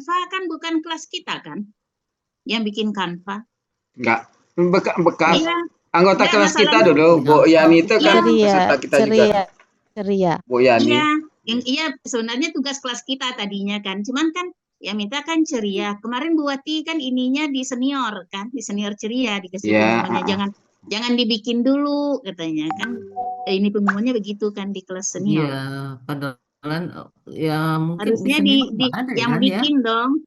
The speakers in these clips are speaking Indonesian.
Canva kan bukan kelas kita kan? Yang bikin Canva. Enggak. Bekas Iya, anggota enggak kelas kita masalahnya. dulu, Bu Yani itu Iya, kan Ceria, peserta kita juga ceria, tuh, ceria. Bu Yani. iya, iya sebenarnya tugas kelas kita tadinya kan. Cuman kan ya minta kan ceria. Kemarin Bu Wati kan ininya di senior kan, di senior ceria dikasih Ya, pengumumannya jangan dibikin dulu katanya kan. Ini pengumumannya begitu kan di kelas Iya, senior. padahal ya mungkin di Harusnya senior nggak ada ya yang kan ya? bikin dong.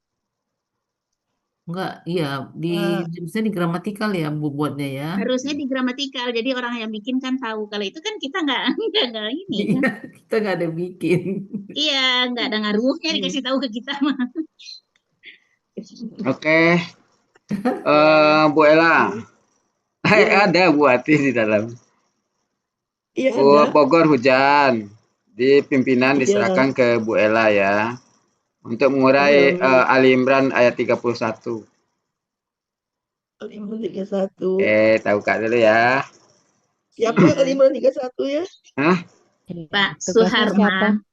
Nggak, iya di misalnya di gramatikal ya bu buatnya ya. Harusnya di gramatikal. Jadi orang yang bikin kan tahu. Kalau itu kan kita nggak nggak ini Iya, kan. kita nggak ada bikin. Iya, nggak ada ngaruhnya dikasih tahu ke kita mah. Oke. Bu Ella. Ada Bu Ati di dalam. Iya Bu ada. Bogor hujan. Di pimpinan Iya. diserahkan ke Bu Ella ya. Untuk mengurai Amin. Ali Imran ayat 31. Al-Imran 31. Tahu Kak dulu ya. Siapa yang Al-Imran 31 ya? Hah? Pak Tugasnya siapa? Suharman.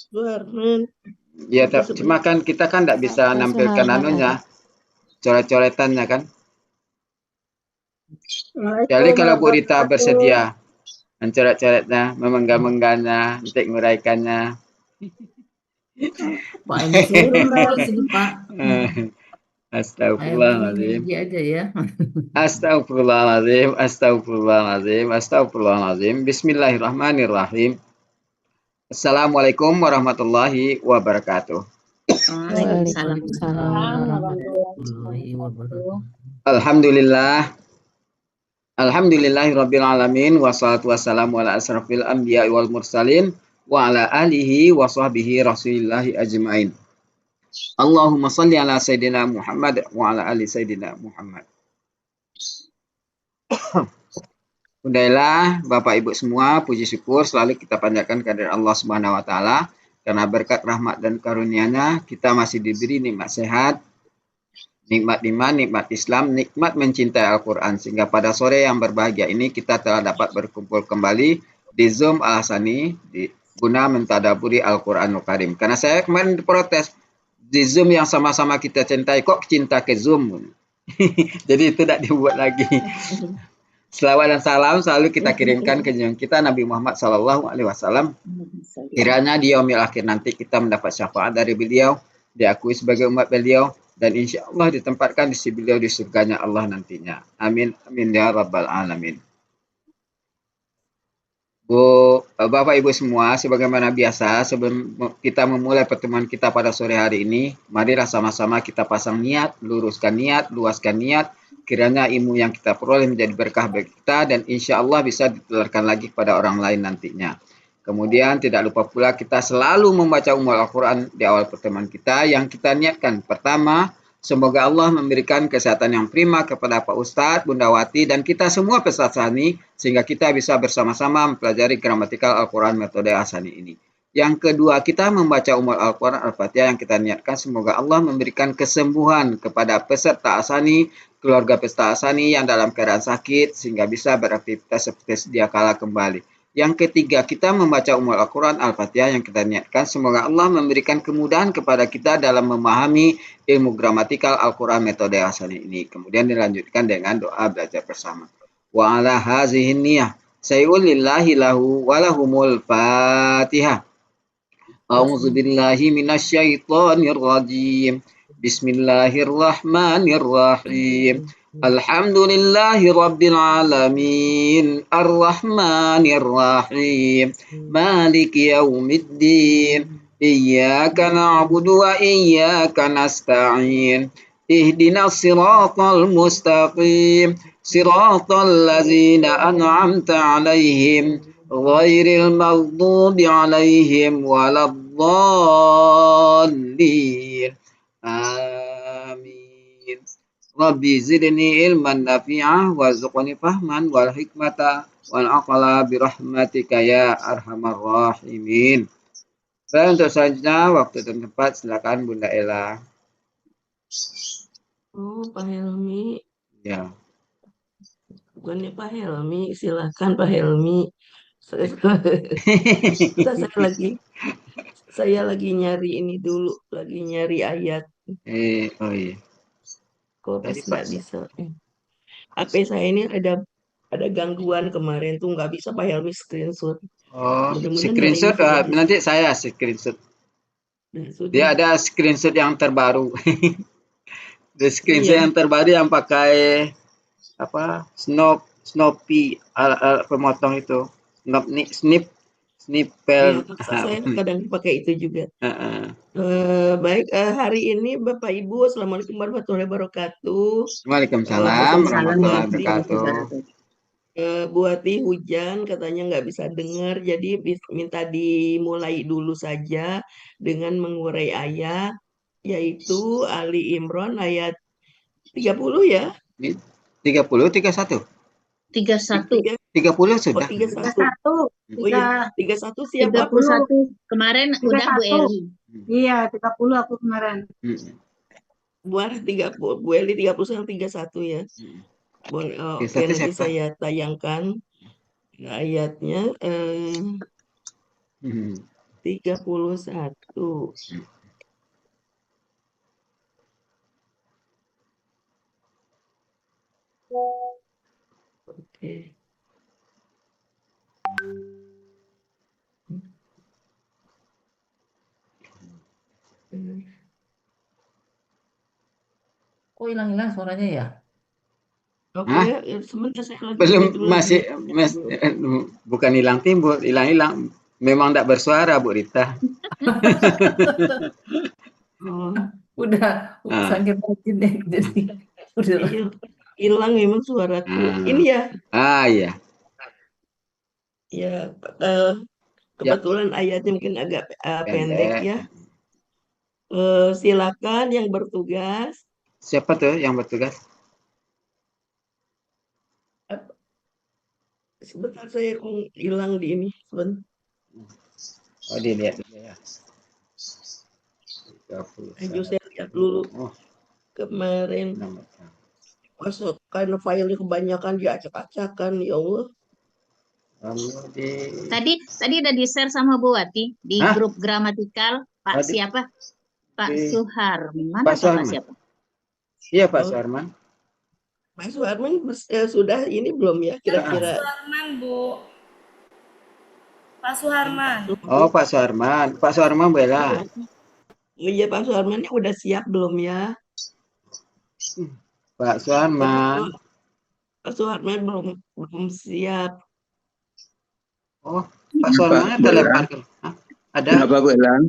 Suharman. Ya, cuma kan kita kan tidak bisa Pak nampilkan Suharman anunya, ada. coret-coretannya kan. Jadi Assalamualaikum kalau Bu Rita warahmatullahi bersedia mencoret-coretnya, memenggang-menggangnya, untuk menguraikannya. Pak Enes suruh lah di sini Pak. Astagfirullahaladzim. Dia aja ya. Astagfirullahaladzim. Astagfirullahaladzim. Astagfirullahaladzim. Bismillahirrahmanirrahim. Assalamualaikum warahmatullahi wabarakatuh. Waalaikumsalam. Warahmatullahi wabarakatuh. Alhamdulillah. Alhamdulillahirabbil alamin wassalatu wassalamu ala asrafil anbiya'i wal mursalin wa ala alihi wa sahbihi rasulillahi ajmain. Allahumma salli ala sayyidina Muhammad wa ala ali sayyidina Muhammad. Udahlah Bapak Ibu semua, puji syukur selalu kita panjatkan kehadirat Allah Subhanahu wa taala karena berkat rahmat dan karunia-Nya kita masih diberi nikmat sehat, nikmat iman, nikmat Islam, nikmat mencintai Al-Quran. Sehingga pada sore yang berbahagia ini kita telah dapat berkumpul kembali di Zoom Al-Hasani guna mentadaburi Al-Quranul Karim. Karena saya kemarin diprotes di Zoom yang sama-sama kita cintai, kok cinta ke Zoom? Jadi itu tidak dibuat lagi. Selawat dan salam selalu kita kirimkan ke junjungan kita Nabi Muhammad SAW. Kiranya di yaumil akhir nanti kita mendapat syafaat dari beliau, diakui sebagai umat beliau, dan insya Allah ditempatkan di sisi beliau di surganya Allah nantinya. Amin, amin ya rabbal alamin. Bapak Ibu semua, sebagaimana biasa, sebelum kita memulai pertemuan kita pada sore hari ini, marilah sama-sama kita pasang niat, luruskan niat, luaskan niat, kiranya ilmu yang kita peroleh menjadi berkah bagi kita, dan insya Allah bisa ditularkan lagi kepada orang lain nantinya. Kemudian tidak lupa pula kita selalu membaca Al-Quran di awal pertemuan kita yang kita niatkan. Pertama, semoga Allah memberikan kesehatan yang prima kepada Pak Ustadz, Bunda Wati, dan kita semua peserta Hasani, sehingga kita bisa bersama-sama mempelajari gramatikal Al-Quran metode Hasani ini. Yang kedua, kita membaca Al-Quran Al-Fatihah yang kita niatkan semoga Allah memberikan kesembuhan kepada peserta Hasani, keluarga peserta Hasani yang dalam keadaan sakit, sehingga bisa beraktivitas seperti sedia kala kembali. Yang ketiga, kita membaca Al-Quran Al-Fatihah yang kita niatkan semoga Allah memberikan kemudahan kepada kita dalam memahami ilmu gramatikal Al-Quran metode Hasani ini. Kemudian dilanjutkan dengan doa belajar bersama. Wa ala hazihin niyah sayyulillahi lahu walahumul fatihah. A'udzubillahi minasyaitonir rajim. Bismillahirrahmanirrahim. Alhamdulillahi rabbil alamin. Ar-Rahmanir Rahim. Maliki yaumiddin. Iyyaka na'budu wa iyyaka nasta'in. Ihdinas siratal mustaqim. Siratal ladzina an'amta 'alaihim ghairil maghdubi 'alaihim waladdallin. Amin. Rabbi zidni ilman nafi'ah warzuqni fahman wal hikmata wal aqla birahmatika ya arhamar rahimin. Dan untuk selanjutnya waktu dan tempat silakan Bunda Ella. Oh, Pak Helmi. Ya. Bukannya Pak Helmi, silahkan Pak Helmi. Saya Saya lagi nyari ini dulu, lagi nyari ayat. Oh iya. Kok pas Tadi Pak. nggak bisa. HP saya ini ada gangguan kemarin tuh nggak bisa Pak Helmi screenshot. Oh, Mudah-mudahan hari ini screenshot. sudah bisa. Nanti saya screenshot. Nah, sudah. Dia ada screenshot yang terbaru. The screenshot Iya. yang terbaru yang pakai apa? Snoopy pemotong itu. Snipper. Iya, saya kadang pakai itu juga. Baik, hari ini Bapak Ibu, Assalamualaikum warahmatullahi wabarakatuh. Waalaikumsalam Pesan warahmatullahi Buati, wabarakatuh. Buati hujan katanya nggak bisa dengar, jadi minta dimulai dulu saja dengan mengurai ayat, yaitu Ali Imran ayat 30 ya? 30, 31. 31. 30 Oh, sudah. 31. Oh iya, 31 siap apa? 31. Kemarin udah Bu 31. Eli. Iya, 30 aku kemarin. Bu Eli 30 sama 31 ya. Oke, nanti siapa? saya tayangkan ayatnya 31. Oke. Kok hilang-hilang suaranya ya? Oke, Hah? sebentar saya lagi Belum ini dulu masih dulu. bukan hilang timbul, hilang. Memang tidak bersuara Bu Rita. Oh, Udah sakit rajin deh, jadi udah. iya, hilang memang suaraku. Ini ya, Iya. ya eh, kebetulan ayatnya mungkin agak pendek ya. Silakan yang bertugas. Siapa tuh yang bertugas? Sebentar saya kok hilang di ini. Sebentar. Oh, dilihat dulu ya. 31. Ayo saya lihat dulu. Oh, Kemarin nama. masukkan filenya kebanyakan diacak-acakan, ya Allah. Tadi udah di-share sama Bu Wati di grup gramatikal Pak siapa? Pak Suharman Pak atau Pak Suharman. siapa? Iya Pak Suharman. Pak Suharman sudah ini belum ya kira-kira? Pak Suharman, Bu. Pak Suharman. Oh, Pak Suharman. Pak Suharman bela. Iya, Pak Suharman udah siap belum ya? Pak Suharman. Pak Suharman belum siap. Oh, Pak Suharman terlempar. Ada? Kenapa Bu Elang?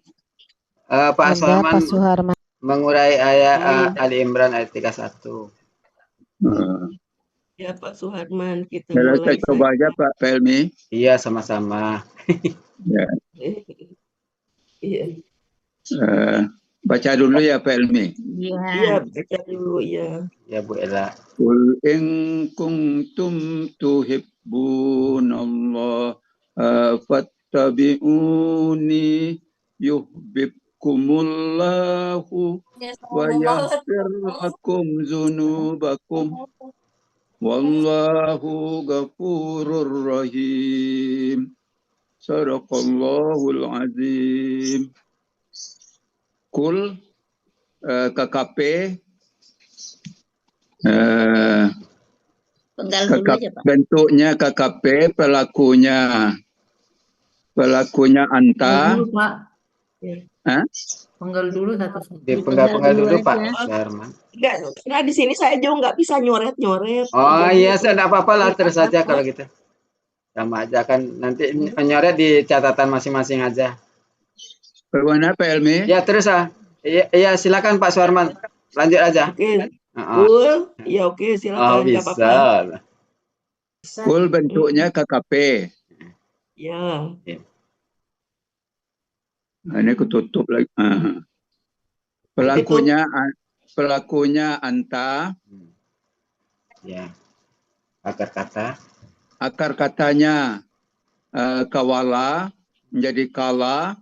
Pak Suharman mengurai ayat Ali Imran ayat 31. Ya Pak Suharman, kita Saya mulai coba aja Pak Pelmi. Iya, sama-sama. Ya. Iya. Baca dulu ya Pelmi. Iya, baca dulu ya. Ya Bu Ella. Qul in kuntum tuhibbunallah fattabi'uni yuhibbukumullahu wa yaghfir lakum dzunubakum wallahu ghafurur rahim. Sadaqallahul azim. Kul KKP Penggal dulu aja Pak. bentuknya KKP, pelakunya anta. Dulu, Pak. Hah? Penggal dulu satu-satu. Penggal dulu Pak Suharman. Enggak, karena di sini saya juga nggak bisa nyoret-nyoret. Oh iya, tidak apa-apa lah, terus saja kalau gitu. Sama aja kan, nanti nyoret di catatan masing-masing aja. Bagaimana Pak Elmi? Ya terus Iya silakan Pak Suharman, lanjut aja. Oke. Cool. Ya oke, silakan. Oh bisa. Kul bentuknya KKP. Ya. Nah, ini ketutup lagi. Pelakunya anta. Ya. Akar kata. Akar katanya kawala menjadi kala.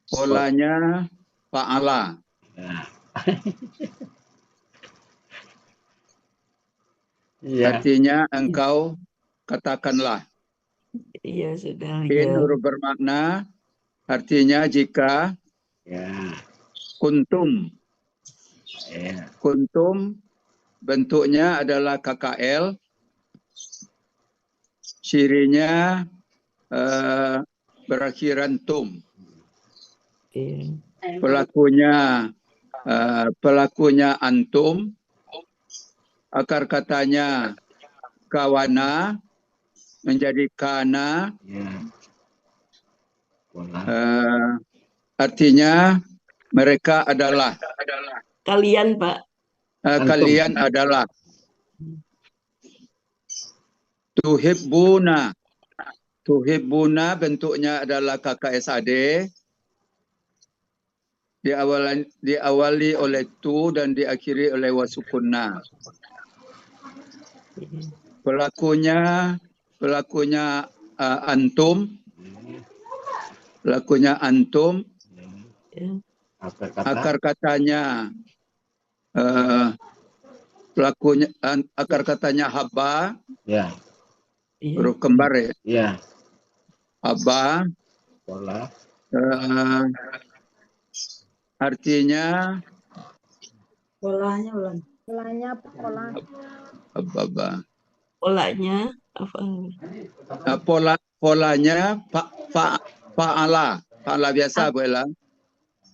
Polanya fa'ala. Iya. Artinya engkau katakanlah. Iya, sudah In ya. huruf bermakna artinya jika Ya. kuntum. Ya. Kuntum bentuknya adalah KKL. Cirinya berakhiran tum. Iya. Pelakunya antum. Akar katanya kawana menjadi kana. Ya. Pola. Artinya mereka adalah. Kalian, Pak. Antum. Kalian adalah. Tuhibbuna. Tuhibbuna bentuknya adalah KKSAD. Diawali oleh tu dan diakhiri oleh wasukunna. Pelakunya antum. Pelakunya antum. Ya. Akar katanya akar katanya haba. Ya. Iya. Huruf kembar ya. Ya. Haba. Pola. Artinya Polanya ulang. haba. Polanya apa? Polanya fa'ala. Fa'ala biasa Bu Ella.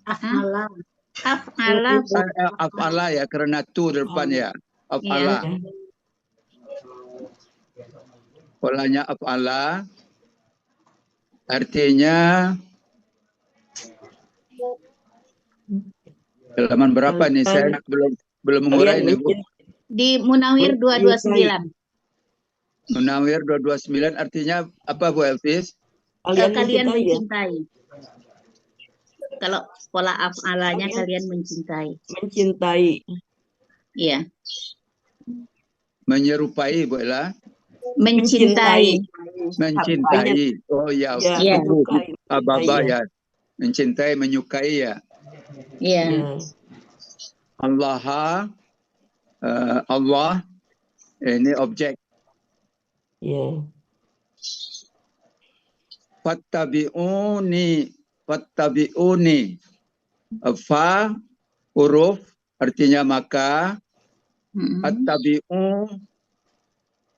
Af'ala. Af'ala. Af'ala ya karena tu depan ya. Af'ala. Ya. Polanya af'ala. Artinya halaman berapa nih? Saya belum mengurai nih Bu. Di Munawir 229. Munawir 229 artinya apa Bu Elvis? Kalian mencintai ya? mencintai. Kalau pola af'alanya kalian mencintai. Mencintai. Iya. Menyerupai Bu Ella. Mencintai. Mencintai. Oh ya. Ya, menyukai. Ababa Ya. ya. Mencintai, menyukai ya. Iya. Ya. Allah ini objek. Ya. Fattabi'uni. Fa huruf artinya maka.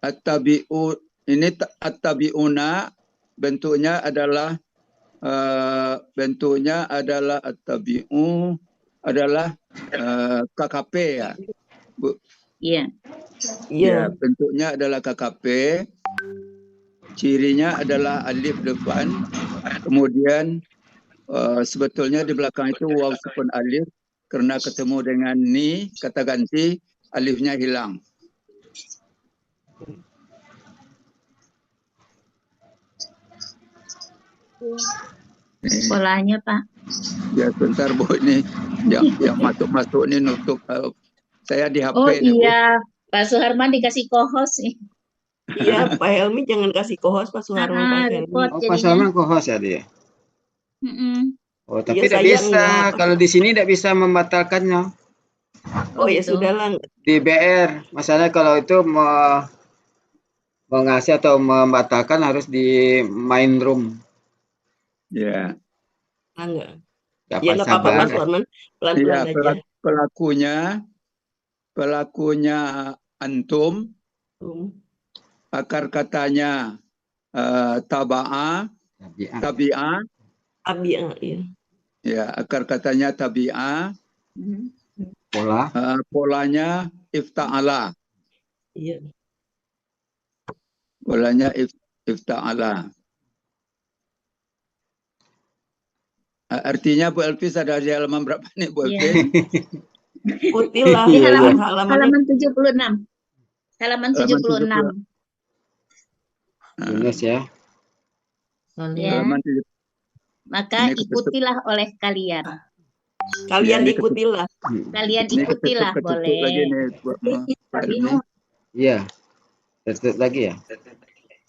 Attabi'u ini attabi'una bentuknya adalah attabi'u adalah KKP ya. Bu. Iya. Ya, bentuknya adalah KKP. Cirinya adalah alif depan. Kemudian sebetulnya di belakang itu waw sukun alif karena ketemu dengan ni kata ganti alifnya hilang. Polanya Pak. Ya sebentar Bu ini yang masuk ini nutup saya di HP Oh nih, Bu. iya, Pak Suharman dikasih kohos nih. Iya, Pak Helmi jangan kasih kohos Pak Suharman, Pak Helmi. Repot Oh, Pak jadinya. Salman co-host ya dia. Oh, tapi Iya, tidak saya bisa. enggak. Kalau di sini tidak bisa membatalkannya. Oh ya gitu. sudahlah. Di BR, masalahnya kalau itu mengasih atau membatalkan harus di main room. Ya. Enggak. Dapat Ya enggak apa-apa Pak sabar. Suharman. Pelan-pelan Ya, aja. pelakunya antum, akar katanya taba'a, tabi'ah. Abi'ah, ya. Ya, akar katanya tabi'ah. Pola. Polanya ifta'ala. Iya. Polanya ifta'ala. Artinya Bu Elvis ada di halaman berapa nih Bu Iya. Elvis? Ikutilah Di halaman halamannya. 76. Halaman 76. Yunus ya. Ya. Halaman 76. Maka Ini ketutup. ikutilah oleh kalian. Kalian ini ikutilah. Kalian Ini ikutilah ketutup boleh. lagi nih buat Pak Elmi. Iya. Tertutup lagi ya.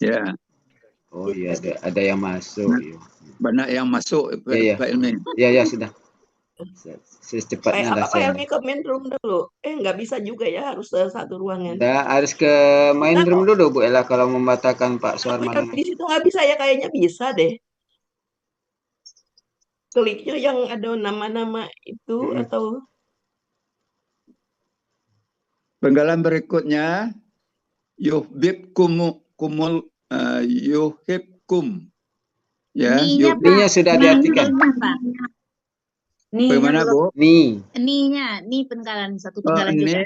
Ya, Oh iya, ada yang masuk. Iya. banyak yang masuk Iya. Pak Elmi. Iya, sudah. secepatnya Apa lah Pak saya. Helmi ke main room dulu? Nggak bisa juga ya, harus satu ruangan. Nggak, harus ke main Bisa room kok. dulu Bu Ella kalau membatalkan Pak Tapi Suarman. kalau di situ nggak bisa ya, kayaknya bisa deh. Kliknya yang ada nama-nama itu atau Penggalan berikutnya kumul yuhibkum. Ya, Ni-nya yuhib. Ni-nya Pak, sudah ni diartikan. belum Pak. Bagaimana Bu? Ni. Ni-nya, ni penggalan satu Oh, penggalan juga.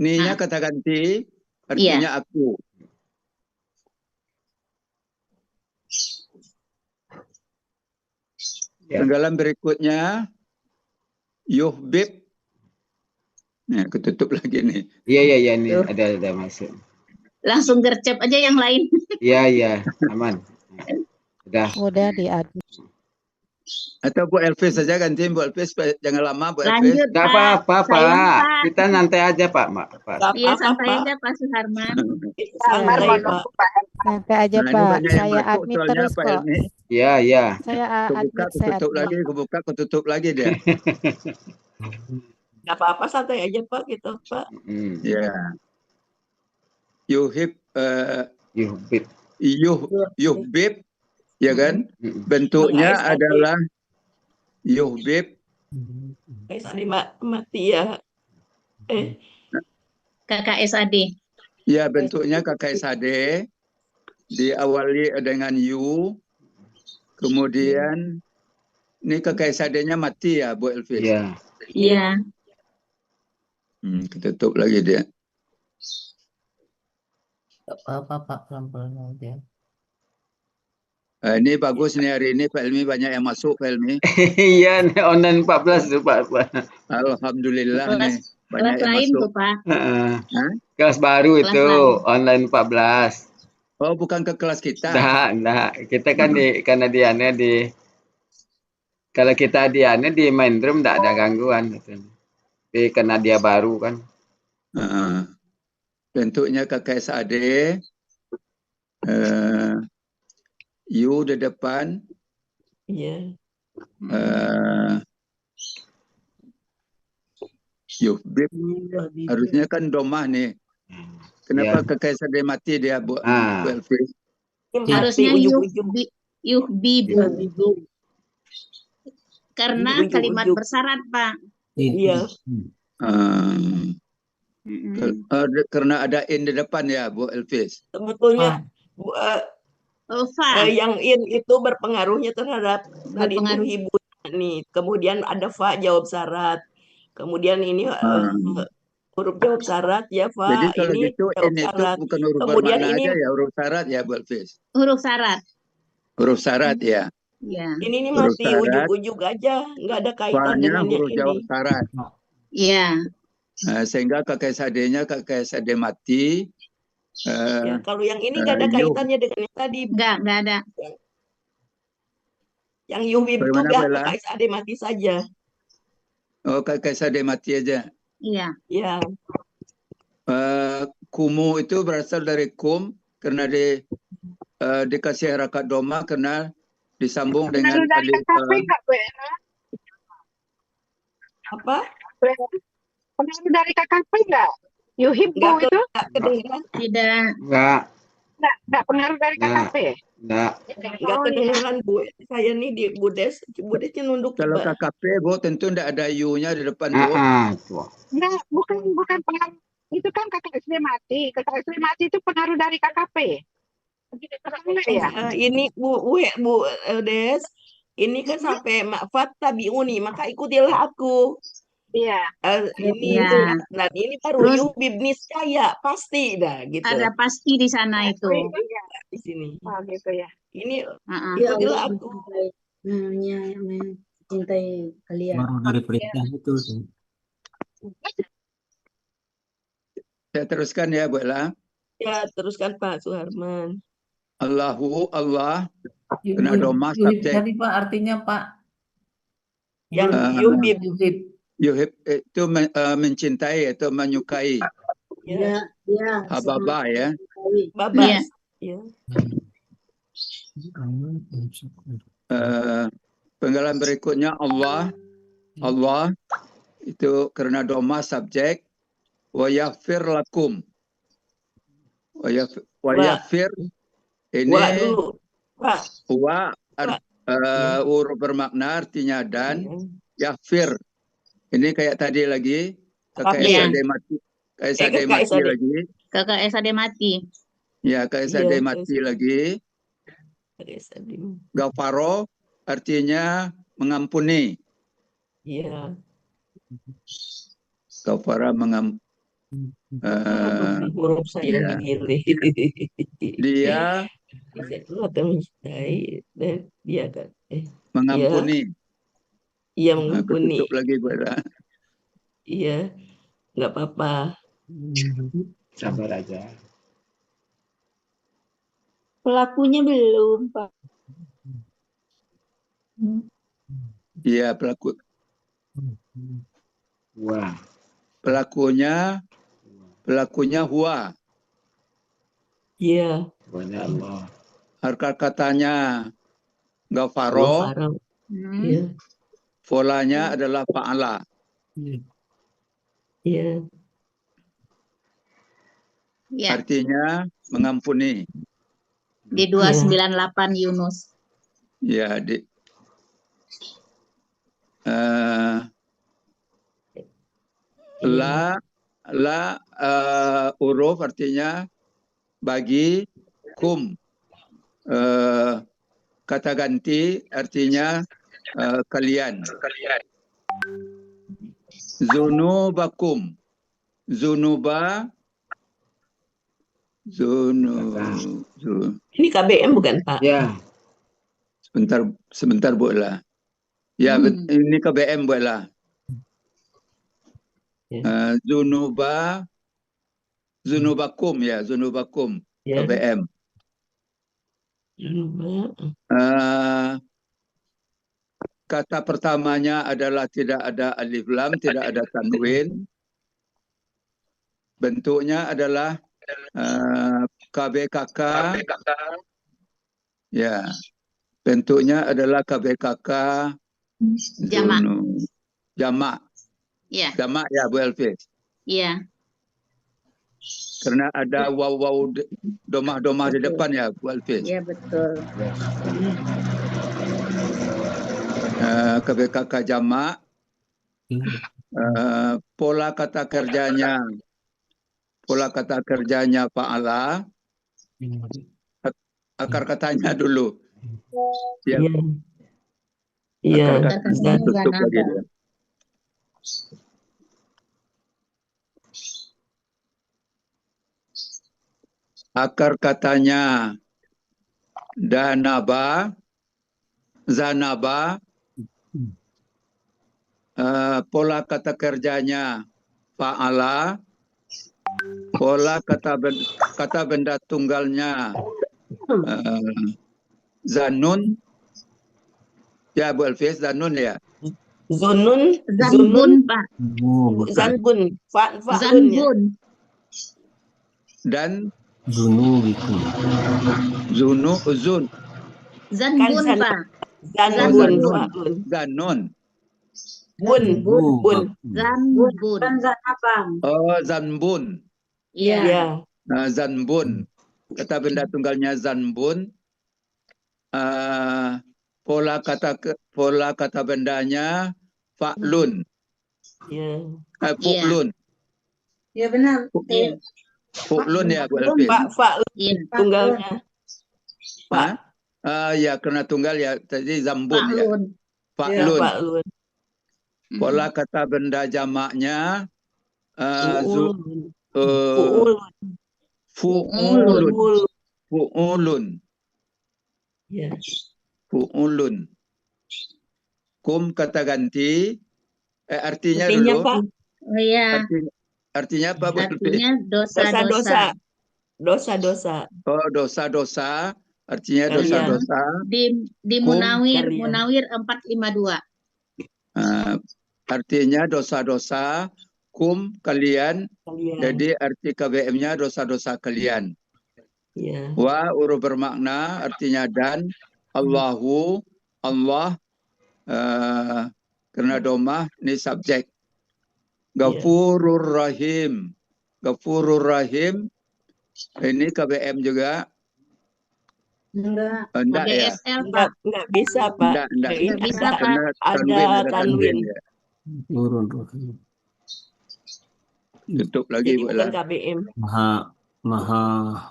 ni-nya Ah. kata ganti, Iya. artinya aku. Ya. Penggalan berikutnya yuhbib. Nah, ketutup lagi nih. Iya ini ada masuk. Langsung gercep aja yang lain. Iya, aman. Udah di-admin. Atau Bu Elvis saja ganti Bu Elvis, jangan lama Bu Elvis. Lanjut Nggak Pak. apa-apa Sayang, Pak. Pak. Kita nanti aja Pak. Iya santai aja Pak Suharman. santai Pak. Santai aja Nah, ini Pak. banyak yang Saya masuk admin soalnya terus Pak kok. Helmi. Iya. Saya Kebuka, admin, saya ketutup admin. lagi, kebuka, ketutup lagi dia. Nggak apa-apa, santai aja Pak gitu Pak. Ya. Yuhib, yuhbib, ya kan? Bentuknya adalah yuhbib. Tadi mati ya. KKSAD. Ya, bentuknya KKSAD. Diawali dengan U. Kemudian ini KKSAD-nya mati ya, Bu Elvis? Iya. Ketutup lagi dia. Apa Pak, pelan-pelan aja. Ini bagus nih hari ini Pak Helmi, banyak yang masuk Pak Helmi. Iya, online 14 tuh Pak. Alhamdulillah nih banyak Kelas yang lain masuk. tuh Pak. Kelas baru Kelas itu lain. online 14. Oh, bukan ke kelas kita. Nah, kita kan karena Diana kalau kita Diana di main room enggak ada gangguan gitu. Tapi karena dia baru kan. Bentuknya KKSAD. U di depan. Iya. Yuhbib. Harusnya kan domah nih. Kenapa KKSAD mati dia Bu Elvis? Harusnya yuhbibu. Karena kalimat bersyarat Pak. Iya. Karena ada in di depan ya Bu Elvis. Sebetulnya yang in itu berpengaruhnya terhadap tadi itu ibu nih. Kemudian ada fa jawab syarat. Kemudian ini huruf jawab syarat ya fa. Jadi kalau ini gitu jawab in itu syarat. bukan huruf Kemudian bermakna ini aja ya, huruf syarat ya Bu Elvis. Huruf syarat. Huruf syarat ya. Iya. Ini Huruf mati syarat. ujuk-ujuk aja, nggak ada kaitan Fa-nya dengan yang huruf jawab ini. syarat. Iya. Sehingga KKSAD-nya KKSAD mati. Ya, kalau yang ini nggak ada kaitannya dengan yang tadi. Nggak ada. Yang yuhbib juga KKSAD mati saja. Oh, KKSAD mati aja. Iya. Ya. Kumu itu berasal dari kum karena dikasih harakat doma karena disambung dengan alif. Apa? Pengaruh dari KKP nggak? Yuhibbu itu? Tidak. Nggak pengaruh dari KKP? Nggak kedengeran Bu. Saya nih di Budes nunduk. Kalau KKP Bu tentu tidak ada U-nya di depan Bu. Nggak, bukan pengaruh. Itu kan KKSD mati. KKSD mati itu pengaruh dari KKP. Ya? Ini Bu Des, ini kan sampai ma'fat tabi'uni, maka ikutilah aku. Iya. Nah ini baru yuhbib niscaya pasti dah gitu. Ada pasti di sana itu. Di sini. Oh gitu ya. Ini ikutilah aku. Mencintai kalian. Baru dari perintah itu. Saya teruskan ya Bu Ella. Ya teruskan Pak Suharman. Allahu Allah. Kena domah subjek. Tadi Pak artinya Pak. Yang yuhbib. Yuhib itu mencintai atau menyukai. Ya. Hababa ya. Babas. Ya. Penggalan berikutnya Allah Allah itu karena doma subjek, wa yaghfir lakum. Wa yaghfir ini Wa dulu. Pak. wa huruf bermakna artinya dan, yaghfir ini kayak tadi lagi kakak Iya. SAD mati, KSAD kakak mati SAD. lagi. Kakak SAD mati. Ya, KSAD Iya, mati lagi. Ghafaro artinya mengampuni. Iya. Ghafara Huruf saya iya. begini. Dia Itu akan mencintai dan dia akan mengampuni. Iya Aku mengampuni. tutup lagi gue. Iya, nggak apa-apa. Sabar aja. Pelakunya belum, Pak. Iya, pelaku. Wah. Pelakunya huwa. Iya. Banyak Allah. Harkat katanya Ghafaro. Iya. Polanya adalah fa'ala. Iya. Ya. Artinya mengampuni. Di 298 Yunus. Ya, di huruf artinya bagi, kum kata ganti artinya kalian. Zunubakum, zunuba, Ini KBM bukan Pak? Ya. Sebentar Bu lah. Ya, ini KBM Bu lah. Zunubakum ya, zunubakum, KBM. Kata pertamanya adalah tidak ada alif lam, tidak ada tanwin. Bentuknya adalah KBKK. Ya, bentuknya adalah KBKK. Jamak. Ya. Jamak ya Bu Elvis. Iya. Karena ada waw domah-domah di depan ya Bu Elvis. Iya betul. KBKK jamak. Pola kata kerjanya fa'ala. Akar katanya dulu. Ya. Iya. Tutup lagi dia. Akar katanya danaba, zanaba. Pola kata kerjanya fa'ala. Pola kata benda tunggalnya zanun. Ya Bu Elvis, zanun ya. Zanbun, Pak. Zanbun. Zanbun. Dan Zunubun, Pak. Zanbun. Bun. Oh, zanbun. Iya. Zanbun. Kata benda tunggalnya zanbun. Pola kata bendanya fa'lun. Fu'lun. Ya benar. Fu'lun ya Bu Elvis. Fa'lun tunggalnya. Ya karena tunggal ya tadi zambun ya. Fa'lun. Pola kata benda jamaknya fu'ulun. Fu'ulun. Kum kata ganti. Artinya dulu. Pak? Oh iya. Artinya apa? Artinya dosa-dosa. Dosa-dosa. Oh, dosa-dosa. Artinya dosa-dosa. Di Munawir 452. Artinya dosa-dosa. Kum kalian. Jadi arti KBM-nya dosa-dosa kalian. Wa huruf bermakna artinya dan. Allahu, Allah. Karena domah ini subjek. Ghafurur Rahim. Ghafurur Rahim. Ini KBM juga. Enggak. Enggak ya? KBSL, Pak. Enggak bisa, Pak. Enggak. Ini Nggak bisa, Pak. Karena ada tanwin. ya. Turun Rahim. Tutup lagi Jadi Bu bukan lah. KBM. Maha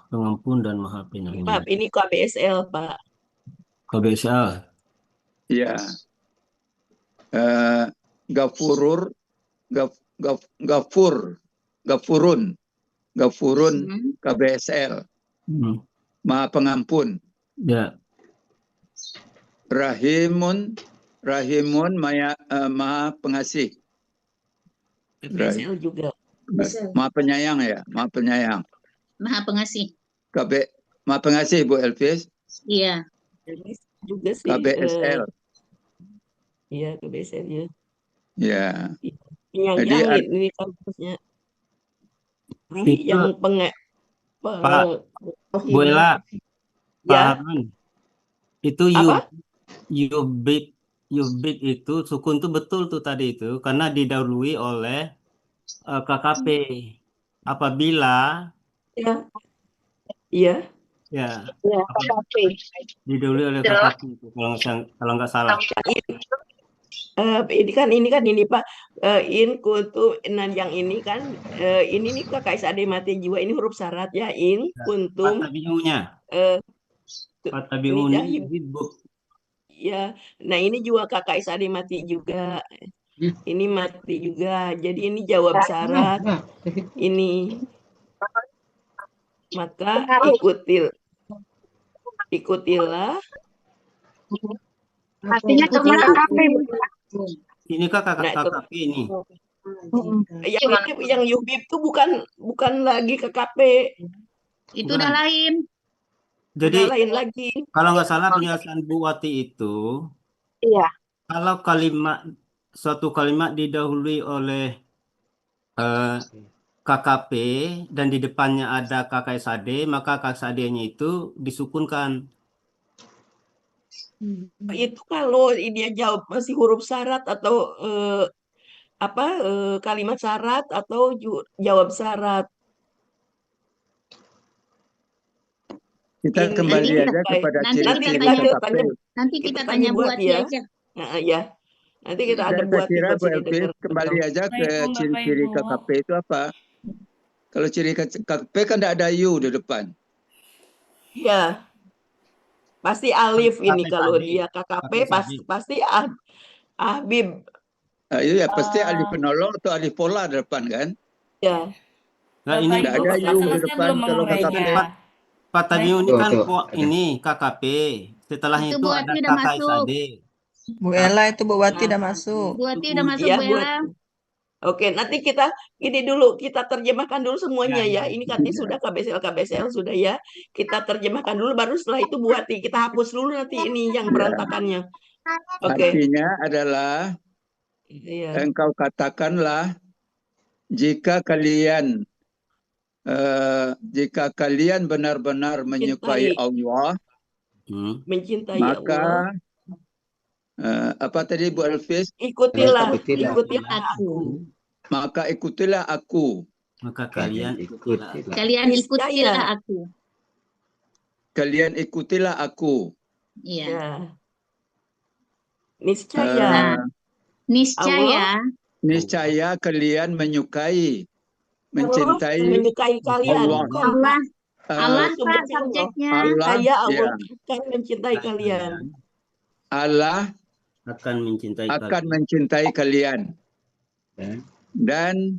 pengampun dan maha penyayang. Maaf, ini KBSL, Pak. KBSA. Ya. Ghafurur, Ghafurun KBSL. Maha pengampun. Ya. Rahimun maha pengasih. KBSL juga. Maha penyayang ya, maha penyayang. Maha pengasih. Maha pengasih Bu Elvis. Iya. Juga sih. KBSL. Iya, KBSL ya. Ya. Yang ini kampusnya. Yang Pak Bu Ella, Pak Harman, itu Yubit itu sukun tuh betul tuh tadi itu karena didahului oleh KKP. Apabila iya KKP. didahului oleh KKP itu kalau nggak salah. Ini Pak, in kuntum, yang ini kan ini nih KKSAD mati jiwa, ini huruf syarat ya, in kuntum. Patabi'uni ya. Nah ini juga KKSAD mati juga, ini mati juga, jadi ini jawab syarat ini, maka ikutilah. Artinya cuma KKP. Ini KKP ini. Yang Yubib itu bukan lagi KKP. Itu udah lain. Jadi lain lagi. Kalau nggak salah penjelasan Bu Wati itu, kalau suatu kalimat didahului oleh KKP dan di depannya ada KKSAD, maka KKSAD-nya itu disukunkan. Itu kalau dia jawab masih huruf syarat atau kalimat syarat atau jawab syarat. Kita kembali aja kepada ciri-ciri KKP. Nanti kita tanya Bu Wati aja. Ya. Nanti kita ada buat kembali aja ke ciri-ciri KKP itu apa? Kalau ciri KKP kan tidak ada U di depan. Iya. Pasti alif ini kalau dia KKP pasti Habib. Iya pasti alif penolong atau alif pola di depan kan? Ya. Nah ini tidak ada U di depan kalau KKP. Patabi'uni ini kan ini KKP. Setelahnya itu ada KKSAD. Bu Ella itu Bu Wati udah masuk. Bu Wati udah masuk, Bu Ella. Oke, nanti kita ini dulu, kita terjemahkan dulu semuanya ya. Ini nanti sudah KBSL sudah ya. Kita terjemahkan dulu, baru setelah itu Bu Wati kita hapus dulu nanti ini yang berantakannya. Oke. Artinya adalah engkau katakanlah jika kalian benar-benar menyukai Allah, mencintai maka Allah, apa tadi Bu Elvis? Ikutilah aku. Maka ikutilah aku. Maka kalian ikutilah. Kalian ikutilah aku. Kalian ikutilah aku. Iya. Niscaya. Niscaya kalian mencintai kalian. Allah Pak subjeknya. Allah akan mencintai kalian. Allah akan mencintai kalian dan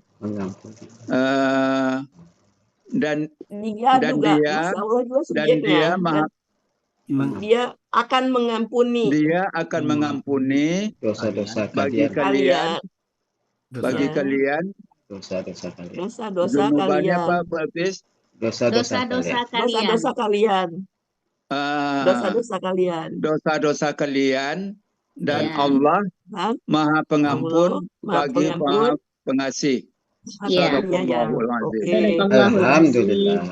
dia akan mengampuni. Dia akan mengampuni dosa-dosa bagi kalian. Dosa-dosa kalian. Dosa-dosa kalian. Dan Allah Maha Pengampun bagi Maha Pengasih. Alhamdulillah.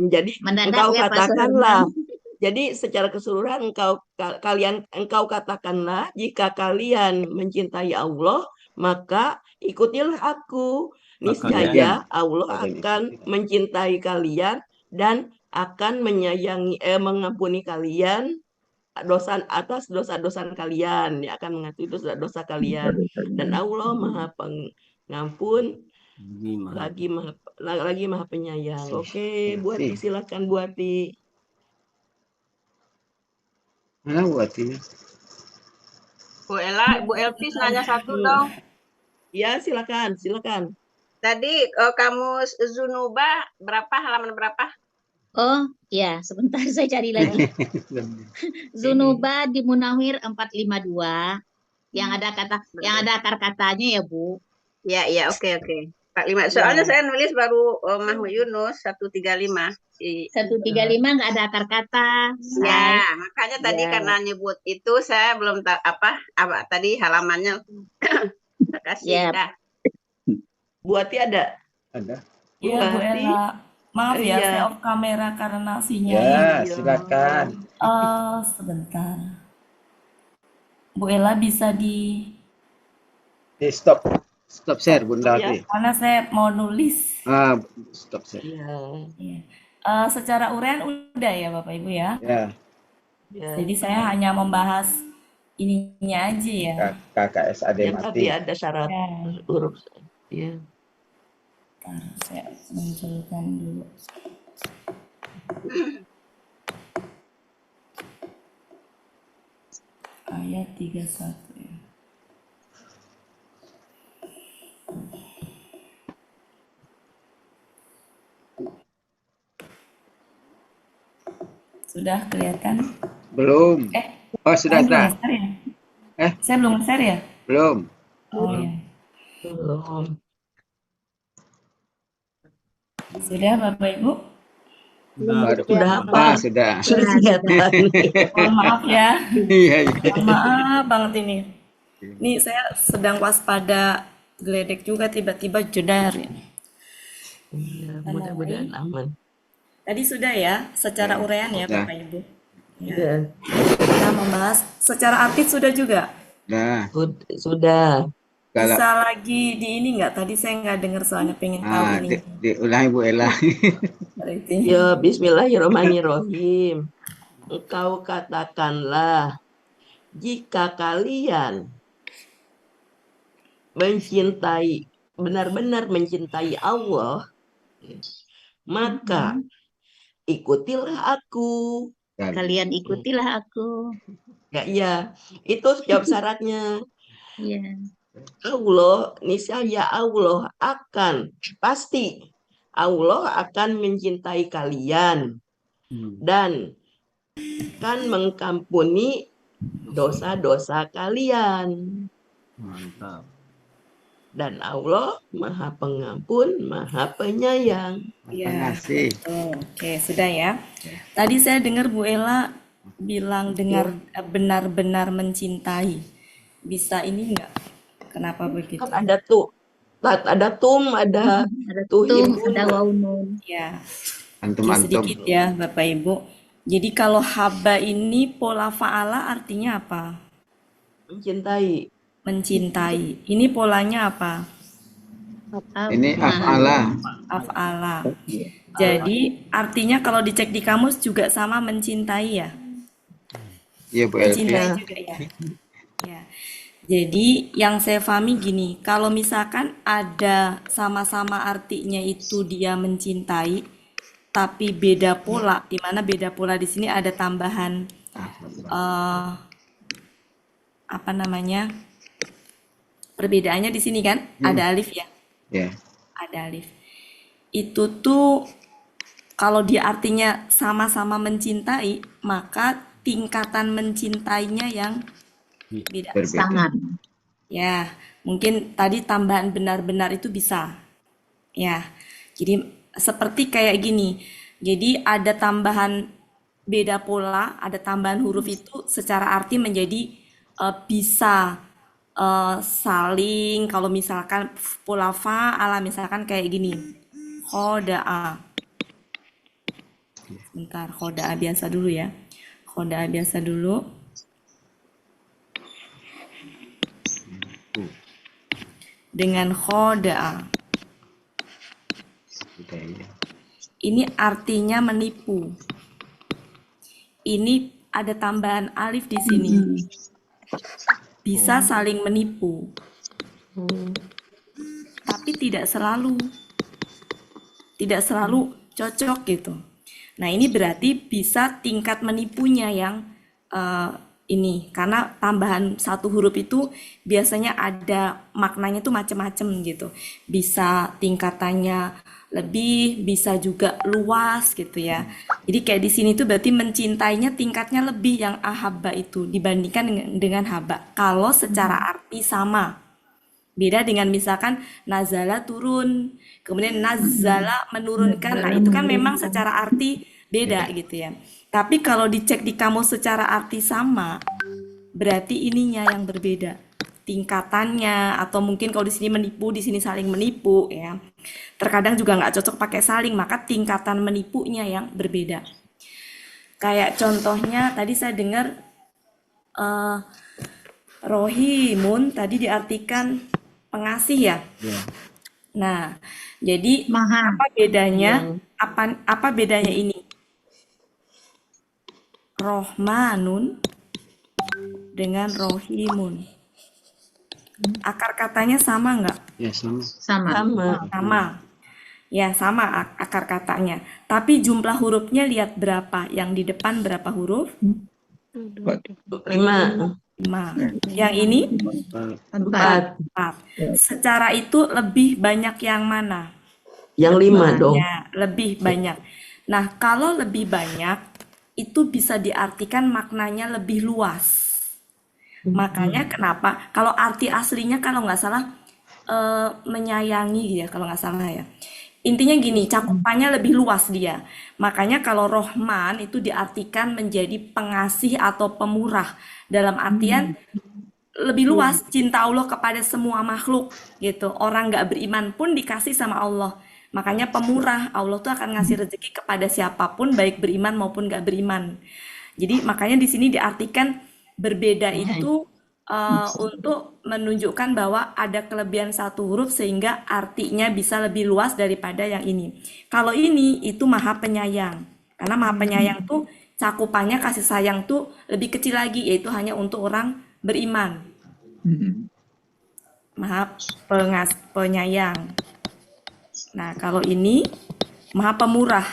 Jadi engkau katakanlah Jadi secara keseluruhan engkau katakanlah, jika kalian mencintai Allah, maka ikutilah aku. Niscaya Allah akan mencintai kalian dan akan mengampuni kalian atas dosa-dosa kalian. Dia akan mengampuni dosa-dosa kalian. Dan Allah Maha Pengampun, lagi Maha Penyayang. Oke, Buati, silakan Buati. Mana Buati? Bu Ella, Bu Elvis nanya satu dong. Ya, silakan. Tadi kamus Zunuba halaman berapa? Oh, ya, sebentar saya cari lagi. Zunuba di Munawir 452 yang ada akar katanya ya, Bu. Ya, oke. 45. Soalnya saya nulis baru Mahmud Yunus 135. 135 nggak ada akar kata. Ya, makanya tadi karena nyebut itu saya belum tahu apa tadi halamannya. Terima kasih. Buati ada? Ada. Iya, Bu Ella. Maaf ya, saya off kamera karena sinyal. Ya, silakan. Sebentar. Bu Ella bisa di Stop share, Bunda. Karena saya mau nulis. Stop share. Iya. Secara uraian udah ya Bapak Ibu ya. Ya. Jadi saya hanya membahas ininya aja ya. KKSAD mati. Tapi ada syarat huruf. Ya. Saya munculkan dulu. Ayat 31 ya. Sudah kelihatan? Belum. Oh, sudah. Ya? Saya belum share ya? Belum. Oh ya. Belum. Sudah Bapak Ibu? Sudah apa? Sudah. Mohon maaf ya. Iya. Mohon maaf banget ini. Ini saya sedang waspada geledek juga tiba-tiba jedar ya. Mudah-mudahan aman. Tadi sudah ya, secara uraian ya Bapak Ibu. Ya. Kita membahas secara arti sudah juga. Nah. Sudah. Bisa lagi di ini nggak? Tadi saya nggak dengar soalnya pengen tahu ini. Diulangi Bu Ella. Ya, Bismillahirrahmanirrahim. Engkau katakanlah, jika kalian benar-benar mencintai Allah, maka ikutilah aku. Kalian ikutilah aku. Ya, itu jawab syaratnya. Iya. Niscaya Allah pasti Allah akan mencintai kalian dan akan mengampuni dosa-dosa kalian. Mantap. Dan Allah Maha Pengampun, Maha Penyayang. Terima kasih. Oke, sudah ya. Tadi saya dengar Bu Ella bilang benar-benar mencintai. Bisa ini enggak? Kenapa begitu? Kan ada ada waunun. Ya. Antum. Sedikit ya Bapak Ibu. Jadi kalau haba ini pola fa'ala artinya apa? Mencintai. Ini polanya apa? Ini af'ala. Af'ala. Jadi artinya kalau dicek di kamus juga sama mencintai ya? Iya Bu Mencintai juga ya. Ya. Jadi yang saya pahami gini, kalau misalkan ada sama-sama artinya itu dia mencintai, tapi beda pola, di mana beda pola di sini ada tambahan perbedaannya di sini kan ada alif ya? Ada alif. Itu tuh kalau dia artinya sama-sama mencintai, maka tingkatan mencintainya yang beda. Sangat. Ya, mungkin tadi tambahan benar-benar itu bisa. Ya, jadi seperti kayak gini. Jadi ada tambahan beda pola, ada tambahan huruf itu secara arti menjadi bisa saling. Kalau misalkan pola fa'ala misalkan kayak gini. Khoda'a. Bentar, khoda'a biasa dulu ya. Khoda biasa dulu. Dengan khoda. Ini artinya menipu. Ini ada tambahan alif di sini. Bisa saling menipu. Tapi tidak selalu. Tidak selalu cocok gitu. Nah, ini berarti bisa tingkat menipunya yang ini. Karena tambahan satu huruf itu biasanya ada maknanya tuh macam-macam gitu. Bisa tingkatannya lebih, bisa juga luas gitu ya. Jadi kayak di sini tuh berarti mencintainya tingkatnya lebih yang ahabba itu dibandingkan dengan haba. Kalau secara arti sama. Beda dengan misalkan nazala turun, kemudian nazala menurunkan. Nah, itu kan memang secara arti beda gitu ya. Tapi kalau dicek di kamus secara arti sama, berarti ininya yang berbeda. Tingkatannya, atau mungkin kalau di sini menipu, di sini saling menipu ya. Terkadang juga nggak cocok pakai saling, maka tingkatan menipunya yang berbeda. Kayak contohnya tadi saya dengar rohimun tadi diartikan pengasih ya. Nah, jadi apa bedanya? Apa bedanya ini? Rohmanun dengan rohimun. Akar katanya sama nggak? Ya, sama. Sama. Ya, sama akar katanya. Tapi jumlah hurufnya lihat berapa? Yang di depan berapa huruf? 5. 5. Yang ini? 4. Secara itu lebih banyak yang mana? Yang 5 dong. Ya, lebih banyak. Nah, kalau lebih banyak, itu bisa diartikan maknanya lebih luas. Makanya kenapa? Kalau arti aslinya kalau nggak salah menyayangi ya, kalau nggak salah ya. Intinya gini, cakupannya lebih luas dia. Makanya kalau Rohman itu diartikan menjadi pengasih atau pemurah. Dalam artian lebih luas, cinta Allah kepada semua makhluk gitu. Orang nggak beriman pun dikasih sama Allah. Makanya pemurah, Allah tuh akan ngasih rezeki kepada siapapun, baik beriman maupun nggak beriman. Jadi makanya di sini diartikan berbeda itu untuk menunjukkan bahwa ada kelebihan satu huruf sehingga artinya bisa lebih luas daripada yang ini. Kalau ini itu maha penyayang. Karena maha penyayang tuh cakupannya kasih sayang tuh lebih kecil lagi, yaitu hanya untuk orang beriman. Maha penyayang. Nah, kalau ini maha pemurah,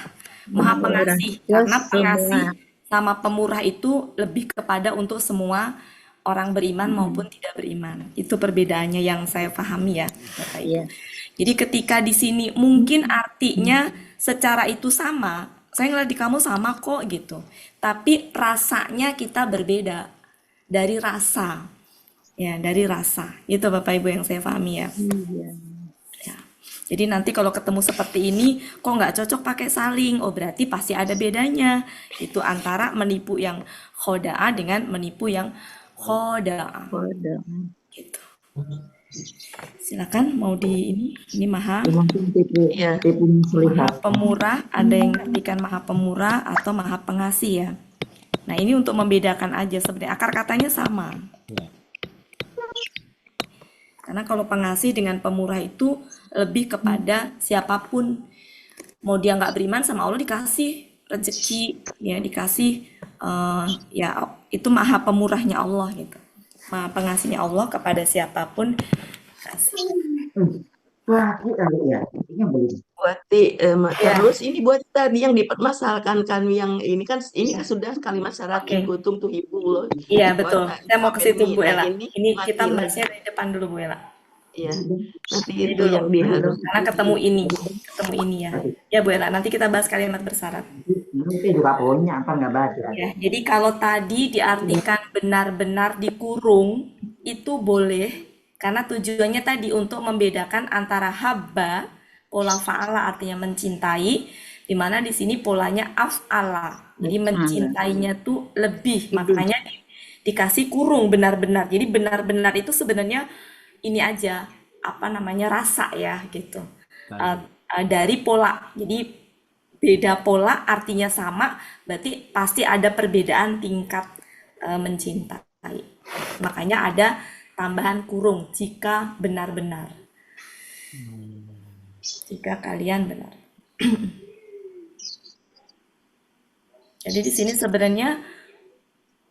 maha pengasih. Karena pengasih sama pemurah itu lebih kepada untuk semua orang beriman maupun tidak beriman. Itu perbedaannya yang saya pahami ya, Bapak Ibu. Jadi ketika di sini mungkin artinya secara itu sama, saya ngeliat di kamu sama kok gitu. Tapi rasanya kita berbeda dari rasa. Ya, dari rasa. Itu Bapak Ibu yang saya pahami ya. Jadi nanti kalau ketemu seperti ini, kok nggak cocok pakai saling? Oh berarti pasti ada bedanya. Itu antara menipu yang khoda'a dengan menipu yang khoda'a. Gitu. Silakan mau di ini maha. Maha pemurah, ada yang ngartikan maha pemurah atau maha pengasih ya. Nah ini untuk membedakan aja sebenarnya. Akar katanya sama. Karena kalau pengasih dengan pemurah itu lebih kepada siapapun. Mau dia nggak beriman sama Allah dikasih rezeki, ya dikasih, ya itu maha pemurahnya Allah gitu. Maha pengasihnya Allah kepada siapapun. Kasih. Buati, terus ini buat tadi yang dipermasalahkan kan yang ini kan sudah kalimat syarat ikutum tuh ibu loh. Iya betul. Saya mau ke situ Bu Ella. Ini kita bahasnya dari depan dulu Bu Ella. Iya. Nanti itu yang diharus. Karena ketemu ini ya. Ya Bu Ella, nanti kita bahas kalimat bersyarat. Nanti juga punya apa nggak baca. Ya, jadi kalau tadi diartikan benar-benar dikurung itu boleh. Karena tujuannya tadi untuk membedakan antara habba, pola fa'ala artinya mencintai, di mana di sini polanya af'ala. Jadi mencintainya tuh lebih, makanya dikasih kurung benar-benar. Jadi benar-benar itu sebenarnya ini aja, apa namanya, rasa ya gitu. Dari pola. Jadi beda pola artinya sama, berarti pasti ada perbedaan tingkat mencintai. Makanya ada tambahan kurung jika benar-benar. Jika kalian benar. Jadi di sini sebenarnya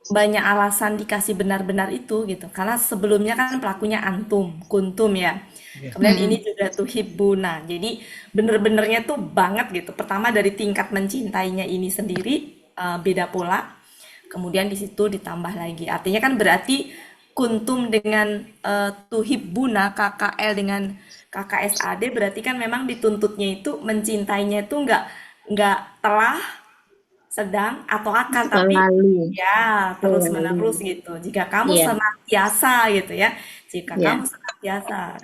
banyak alasan dikasih benar-benar itu gitu. Karena sebelumnya kan pelakunya antum, kuntum ya. Kemudian ini juga tuhibbuna. Jadi bener-benernya tuh banget gitu. Pertama dari tingkat mencintainya ini sendiri beda pola. Kemudian di situ ditambah lagi. Artinya kan berarti kuntum dengan tuhibbuna, KKL dengan KKSAD berarti kan memang dituntutnya itu mencintainya itu nggak telah, sedang atau akan, tapi ya terus menerus gitu. Jika kamu senantiasa gitu ya, jika kamu senantiasa,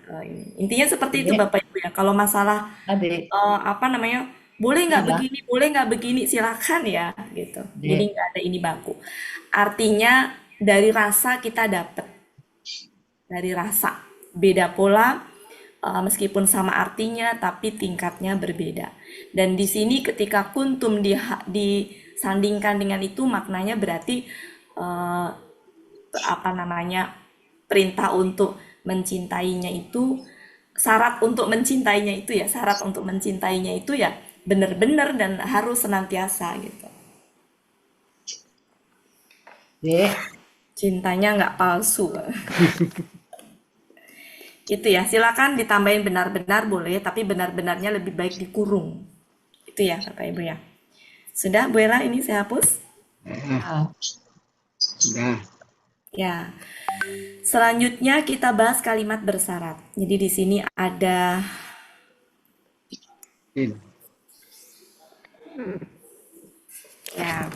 intinya seperti itu Bapak Ibu ya. Kalau masalah apa namanya, boleh nggak begini, boleh nggak begini, silakan ya gitu. Jadi nggak ada ini baku. Artinya dari rasa kita dapat, dari rasa beda pola. Meskipun sama artinya, tapi tingkatnya berbeda. Dan di sini ketika kuntum disandingkan dengan itu, maknanya berarti apa namanya, perintah untuk mencintainya itu, syarat untuk mencintainya itu ya, syarat untuk mencintainya itu ya benar-benar dan harus senantiasa gitu. Cintanya nggak palsu. Itu ya, silakan ditambahin benar-benar boleh, tapi benar-benarnya lebih baik dikurung. Itu ya Bapak Ibu ya. Sudah Bu Ella, ini saya hapus? Sudah. Ya. Selanjutnya kita bahas kalimat bersyarat. Jadi di sini ada ya.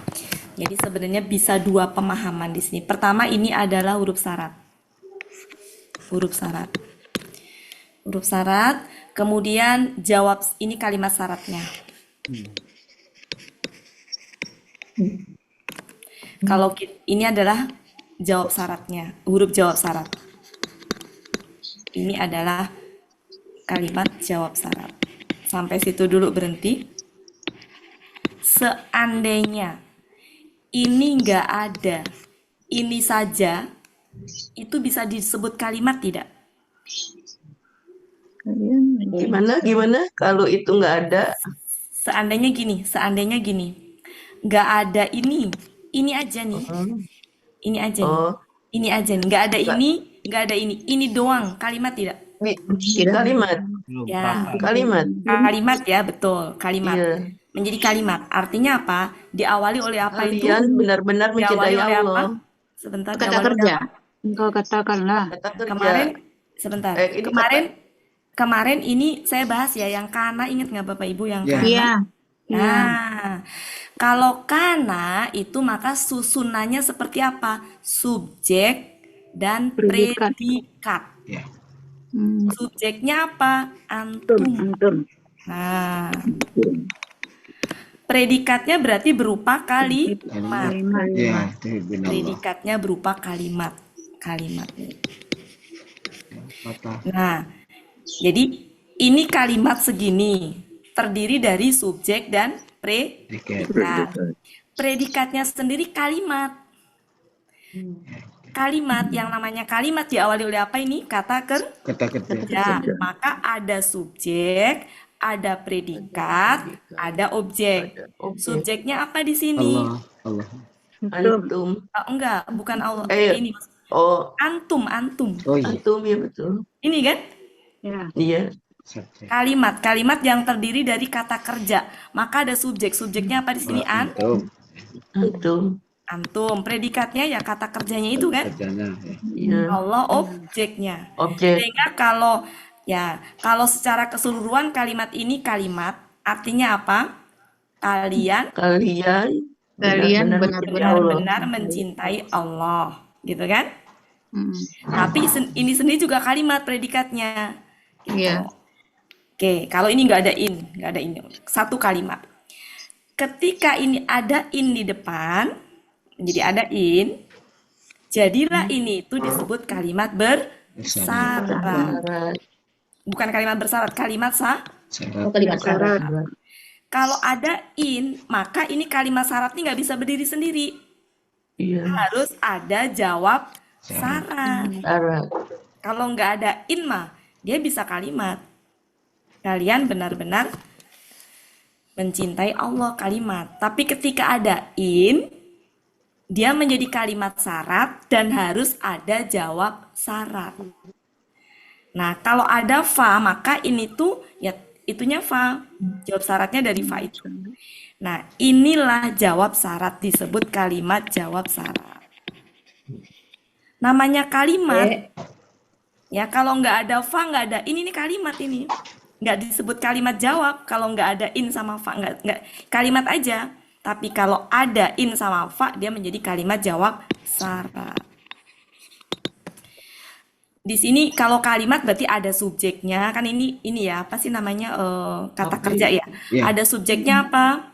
Jadi sebenarnya bisa dua pemahaman di sini. Pertama ini adalah huruf syarat. Huruf syarat. Huruf syarat, kemudian jawab, ini kalimat syaratnya. Kalau ini adalah jawab syaratnya, huruf jawab syarat. Ini adalah kalimat jawab syarat. Sampai situ dulu berhenti. Seandainya ini nggak ada, ini saja, itu bisa disebut kalimat tidak? Gimana kalau itu nggak ada? Seandainya gini, nggak ada ini aja nih, ini aja nih, ini aja nih, nggak ada ini doang, kalimat tidak? Kalimat. Ya, kalimat ya, betul, kalimat. Menjadi kalimat, artinya apa? Diawali oleh apa itu? Kalian benar-benar mencintai Allah. Sebentar, Kata kerja. Engkau katakanlah. Kemarin ini saya bahas ya yang kana, ingat nggak Bapak Ibu yang kana? Iya. Nah, kalau kana itu maka susunannya seperti apa? Subjek dan predikat. Subjeknya apa? Antum. Nah, predikatnya berarti berupa kalimat. Predikatnya berupa kalimat. Nah, jadi ini kalimat segini terdiri dari subjek dan predikat. Predikatnya sendiri kalimat. Kalimat, yang namanya kalimat diawali oleh apa ini? Kata kerja. Maka ada subjek, ada predikat, ada objek. Subjeknya apa di sini? Allah. Antum. Enggak, bukan Allah. Ini antum. Antum ya betul. Ini kan? Iya. Kalimat yang terdiri dari kata kerja. Maka ada subjek. Subjeknya apa di sini? Antum. Predikatnya ya kata kerjanya itu kan? Allah objeknya. Sehingga kalau secara keseluruhan kalimat ini artinya apa? Kalian benar-benar mencintai Allah, gitu kan? Tapi ini sendiri juga kalimat predikatnya. Gitu. Oke, kalau ini nggak ada in, satu kalimat. Ketika ini ada in di depan, menjadi ada in, jadilah ini itu disebut kalimat bersyarat. Bukan kalimat bersyarat, kalimat syarat. Kalau ada in, maka ini kalimat syarat ini nggak bisa berdiri sendiri. Iya. Harus ada jawab syarat. Kalau nggak ada in mah, dia bisa kalimat. Kalian benar-benar mencintai Allah, kalimat. Tapi ketika ada in, dia menjadi kalimat syarat dan harus ada jawab syarat. Nah, kalau ada fa, maka ini tuh ya itunya fa. Jawab syaratnya dari fa itu. Nah, inilah jawab syarat, disebut kalimat jawab syarat. Namanya kalimat, ya kalau nggak ada fa, nggak ada ini kalimat ini. Nggak disebut kalimat jawab kalau nggak ada in sama fa, nggak kalimat aja. Tapi kalau ada in sama fa, dia menjadi kalimat jawab syarat. Di sini kalau kalimat berarti ada subjeknya, kan ini ya apa sih namanya kata kerja ya? Ada subjeknya apa?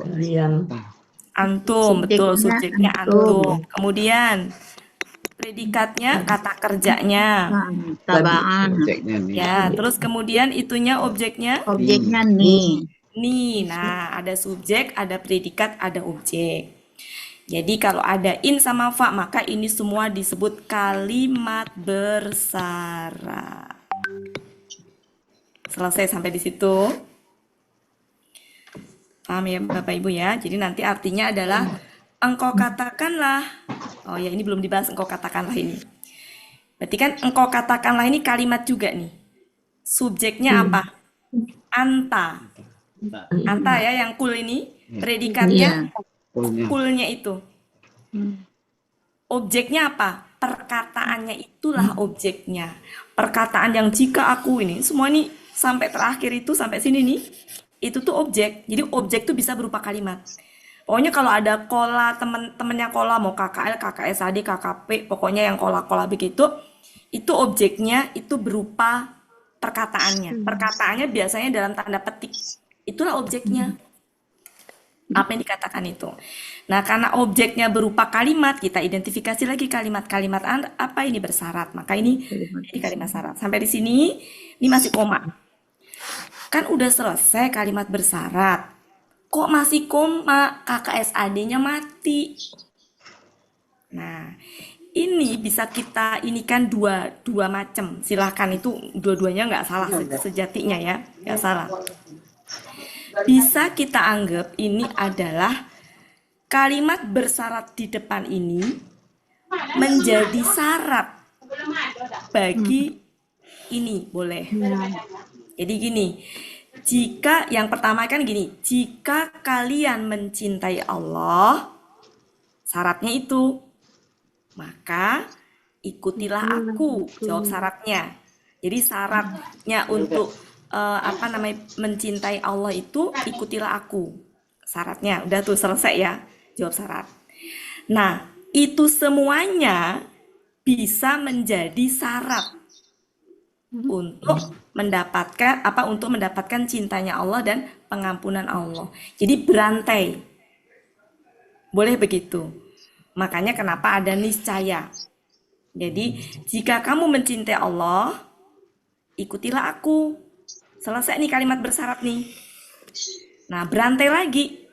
Kalian. Antum, betul, subjeknya antum. Kemudian predikatnya kata kerjanya. Tabaan. Ya, terus kemudian itunya objeknya? Objeknya nih. Nih, nah ada subjek, ada predikat, ada objek. Jadi kalau ada in sama fa, maka ini semua disebut kalimat bersyarat. Selesai sampai di situ. Paham ya Bapak Ibu ya? Jadi nanti artinya adalah engkau katakanlah. Oh ya, ini belum dibahas engkau katakanlah ini. Berarti kan engkau katakanlah ini kalimat juga nih. Subjeknya apa? Anta. Anta ya yang kul ini. Predikatnya kulnya itu. Objeknya apa? Perkataannya itulah objeknya. Perkataan yang jika aku ini, semua ini sampai terakhir itu, sampai sini nih, itu tuh objek. Jadi objek tuh bisa berupa kalimat. Pokoknya kalau ada kola, temen-temennya kola, mau KKL, KKSAD, KKP, pokoknya yang kola-kola begitu, itu objeknya itu berupa perkataannya. Perkataannya biasanya dalam tanda petik. Itulah objeknya. Apa yang dikatakan itu. Nah, karena objeknya berupa kalimat, kita identifikasi lagi kalimat-kalimat apa ini bersyarat. Maka ini kalimat syarat. Sampai di sini, ini masih koma. Kan udah selesai kalimat bersyarat. Kok masih koma? KKSAD-nya mati. Nah, ini bisa kita inikan dua macam. Silahkan itu dua-duanya nggak salah sejatinya ya. Nggak salah. Bisa kita anggap ini adalah kalimat bersyarat di depan ini menjadi syarat bagi ini, boleh. Jadi gini, jika yang pertama kan gini, jika kalian mencintai Allah, syaratnya itu, maka ikutilah aku, jawab syaratnya. Jadi syaratnya untuk mencintai Allah itu ikutilah aku. Syaratnya udah tuh selesai ya, jawab syarat. Nah, itu semuanya bisa menjadi syarat untuk mendapatkan cintanya Allah dan pengampunan Allah. Jadi berantai. Boleh begitu. Makanya kenapa ada niscaya. Jadi jika kamu mencintai Allah, ikutilah aku. Selesai nih kalimat bersyarat nih. Nah, berantai lagi.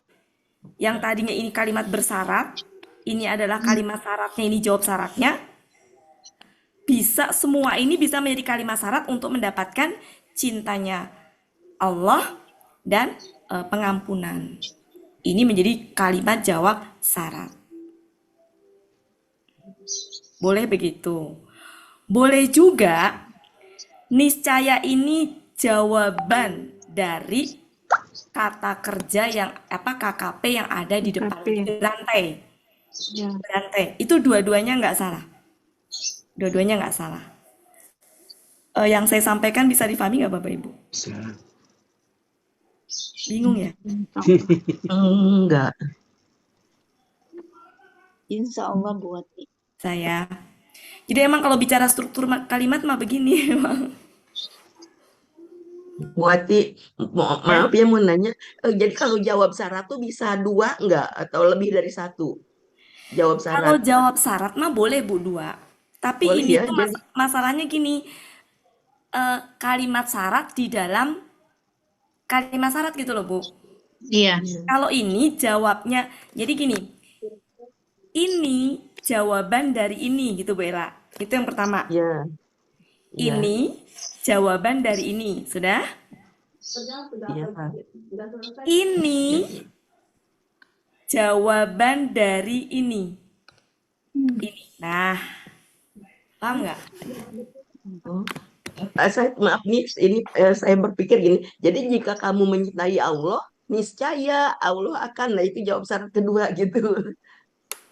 Yang tadinya ini kalimat bersyarat, ini adalah kalimat syaratnya, ini jawab syaratnya. Bisa semua ini bisa menjadi kalimat syarat untuk mendapatkan cintanya Allah dan pengampunan. Ini menjadi kalimat jawab syarat. Boleh begitu. Boleh juga niscaya ini jawaban dari kata kerja yang KKP yang ada di depan berantai. Berantai. Itu dua-duanya nggak salah. Dua-duanya nggak salah. Yang saya sampaikan bisa difahami nggak Bapak Ibu? Bingung ya? Enggak. Insya Allah buat saya. Jadi emang kalau bicara struktur kalimat mah begini emang. Buati, maaf ya mau nanya, jadi kalau jawab syarat tuh bisa dua enggak atau lebih dari satu? Jawab syarat. Kalau jawab syarat mah boleh Bu dua. Tapi Boleh ini ya, tuh masalahnya gini, kalimat syarat di dalam kalimat syarat gitu loh, Bu. Iya. Kalau ini jawabnya, jadi gini, ini jawaban dari ini gitu Bu Ella. Itu yang pertama. Ya. Ini jawaban dari ini, sudah? Iya. Ini jawaban dari ini. Ini. Nah, paham nggak? Maaf nih, ini saya berpikir gini. Jadi jika kamu mencintai Allah, niscaya Allah akan. Nah itu jawab syarat kedua gitu.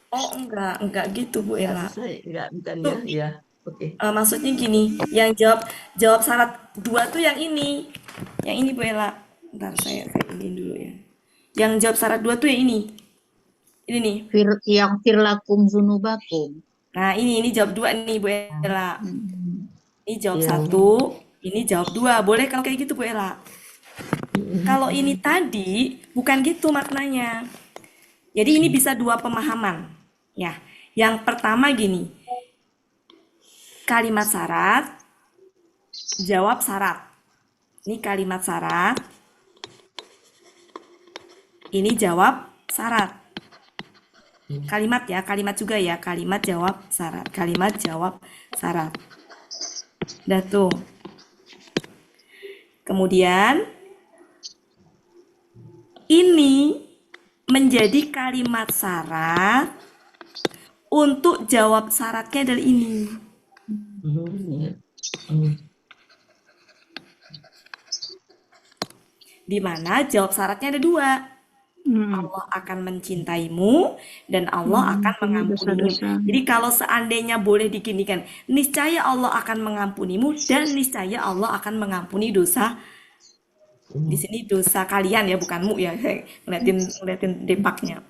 Oh enggak gitu Bu Ella. Enggak, bukan Tuh, ya. Oke. maksudnya gini, yang jawab syarat 2 tuh yang ini. Yang ini Bu Ella. Bentar saya ini dulu ya. Yang jawab syarat 2 tuh yang ini. Ini nih. Yang firlakum zunubakum. Nah, ini jawab 2 nih Bu Ella. Ini jawab Iya. 1, ini jawab 2. Boleh kalau kayak gitu Bu Ella. Kalau ini tadi bukan gitu maknanya. Jadi ini bisa 2 pemahaman. Ya. Yang pertama gini. Kalimat syarat, jawab syarat. Ini kalimat syarat. Ini jawab syarat. Kalimat ya, kalimat juga ya. Kalimat jawab syarat. Kalimat jawab syarat. Udah tuh. Kemudian ini menjadi kalimat syarat untuk jawab syaratnya adalah ini. Di mana jawab syaratnya ada 2. Allah akan mencintaimu dan Allah akan mengampunimu. Jadi kalau seandainya boleh diginikan, niscaya Allah akan mengampunimu dan niscaya Allah akan mengampuni dosa. Di sini dosa kalian ya, bukan mu ya. Saya ngeliatin depaknya.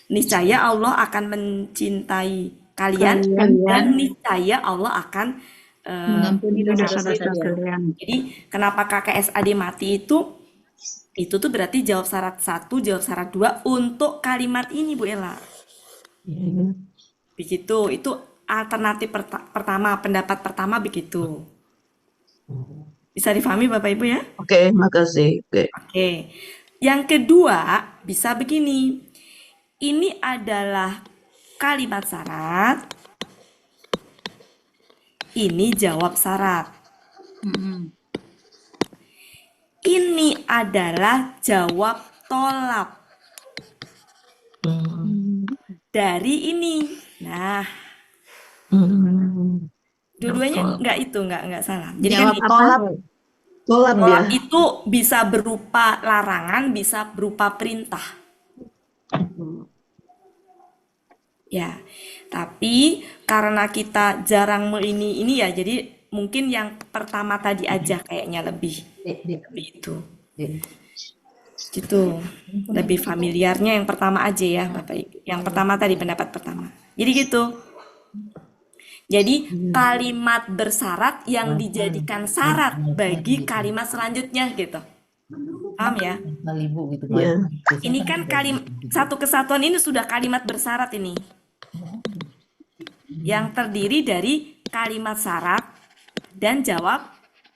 Niscaya Allah akan mencintai kalian dan niscaya Allah akan mengampuni dosa-dosa kalian. Jadi kenapa KKSAD mati itu tuh berarti jawab syarat 1, jawab syarat 2 untuk kalimat ini Bu Ella. Begitu, itu alternatif pertama, pendapat pertama begitu. Bisa difahami Bapak Ibu ya? Oke, makasih. Oke. Yang kedua bisa begini. Ini adalah kalimat syarat. Ini jawab syarat. Ini adalah jawab tolak dari ini. Nah, dua-duanya nggak salah. Jadi jawab kan tolak tolak itu bisa berupa larangan, bisa berupa perintah. Ya, tapi karena kita jarang ini ya, jadi mungkin yang pertama tadi aja kayaknya lebih itu. Gitu. Lebih familiarnya yang pertama aja ya, Bapak Ibu. Yang pertama tadi pendapat pertama. Jadi gitu. Jadi kalimat bersyarat yang dijadikan syarat bagi kalimat selanjutnya gitu. Paham ya? Ini kan satu kesatuan ini sudah kalimat bersyarat ini. Yang terdiri dari kalimat syarat dan jawab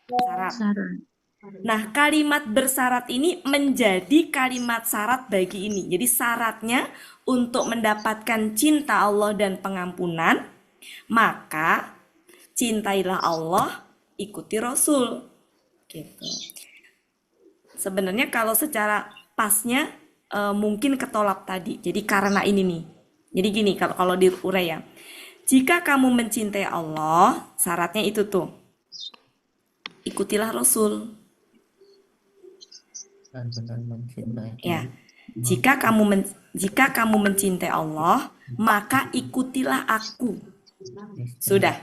syarat. Nah, kalimat bersyarat ini menjadi kalimat syarat bagi ini. Jadi syaratnya untuk mendapatkan cinta Allah dan pengampunan, maka cintailah Allah, ikuti Rasul. Gitu. Sebenarnya kalau secara pasnya mungkin ketolak tadi. Jadi karena ini nih. Jadi gini kalau diurai ya. Jika kamu mencintai Allah, syaratnya itu tuh. Ikutilah Rasul. Ya. Jika kamu mencintai Allah, maka ikutilah aku. Sudah.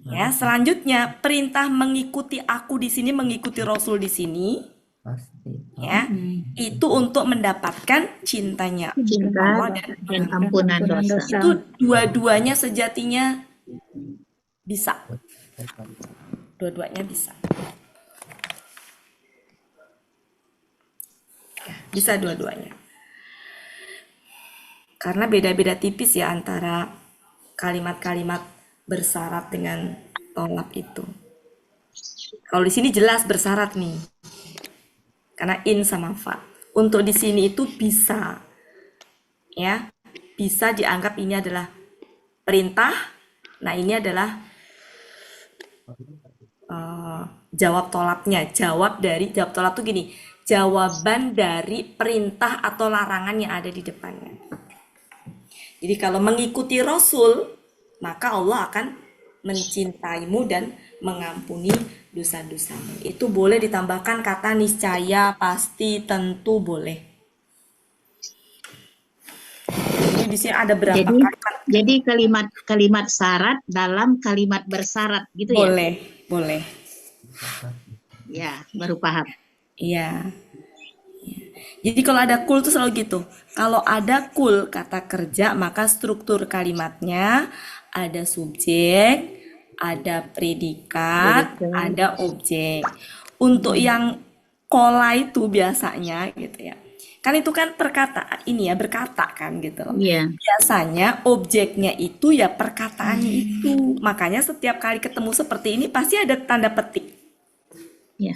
Ya, selanjutnya perintah mengikuti aku di sini, mengikuti Rasul di sini. Ya, itu untuk mendapatkan cintanya Allah dan ampunan dosa. Itu dua-duanya sejatinya bisa. Dua-duanya bisa. Bisa dua-duanya. Karena beda-beda tipis ya antara kalimat-kalimat bersyarat dengan tolak itu. Kalau di sini jelas bersyarat nih. karena in sama fa. Untuk di sini itu bisa, ya, bisa dianggap ini adalah perintah. Nah, ini adalah jawab tolapnya. Jawab tolap tuh gini, jawaban dari perintah atau larangan yang ada di depannya. Jadi kalau mengikuti Rasul, maka Allah akan mencintaimu dan mengampuni dosa-dosamu. Itu boleh ditambahkan kata niscaya, pasti, tentu, boleh. Jadi di sini ada berapa kalimat? Jadi kalimat syarat dalam kalimat bersyarat gitu ya? Boleh. Ya, baru paham. Iya. Jadi kalau ada kul tuh selalu gitu. Kalau ada kul kata kerja, maka struktur kalimatnya ada subjek, ada predikat, ada objek. Untuk yang kola itu biasanya gitu ya. Kan itu kan perkataan ini ya, berkata kan gitu loh. Iya. Biasanya objeknya itu ya perkataannya itu. Makanya setiap kali ketemu seperti ini pasti ada tanda petik. Iya.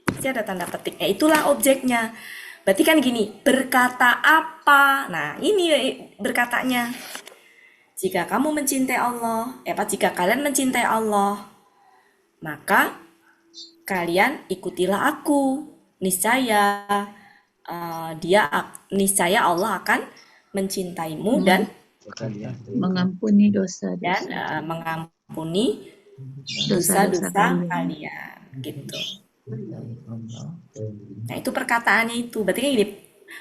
Pasti ada tanda petiknya. Itulah objeknya. Berarti kan gini, berkata apa? Nah, ini berkatanya. Jika kamu mencintai Allah, jika kalian mencintai Allah, maka kalian ikutilah aku. Niscaya niscaya Allah akan mencintaimu dan mengampuni dosa dan mengampuni dosa-dosa kalian gitu. Nah, itu perkataannya itu. Berarti kan gini,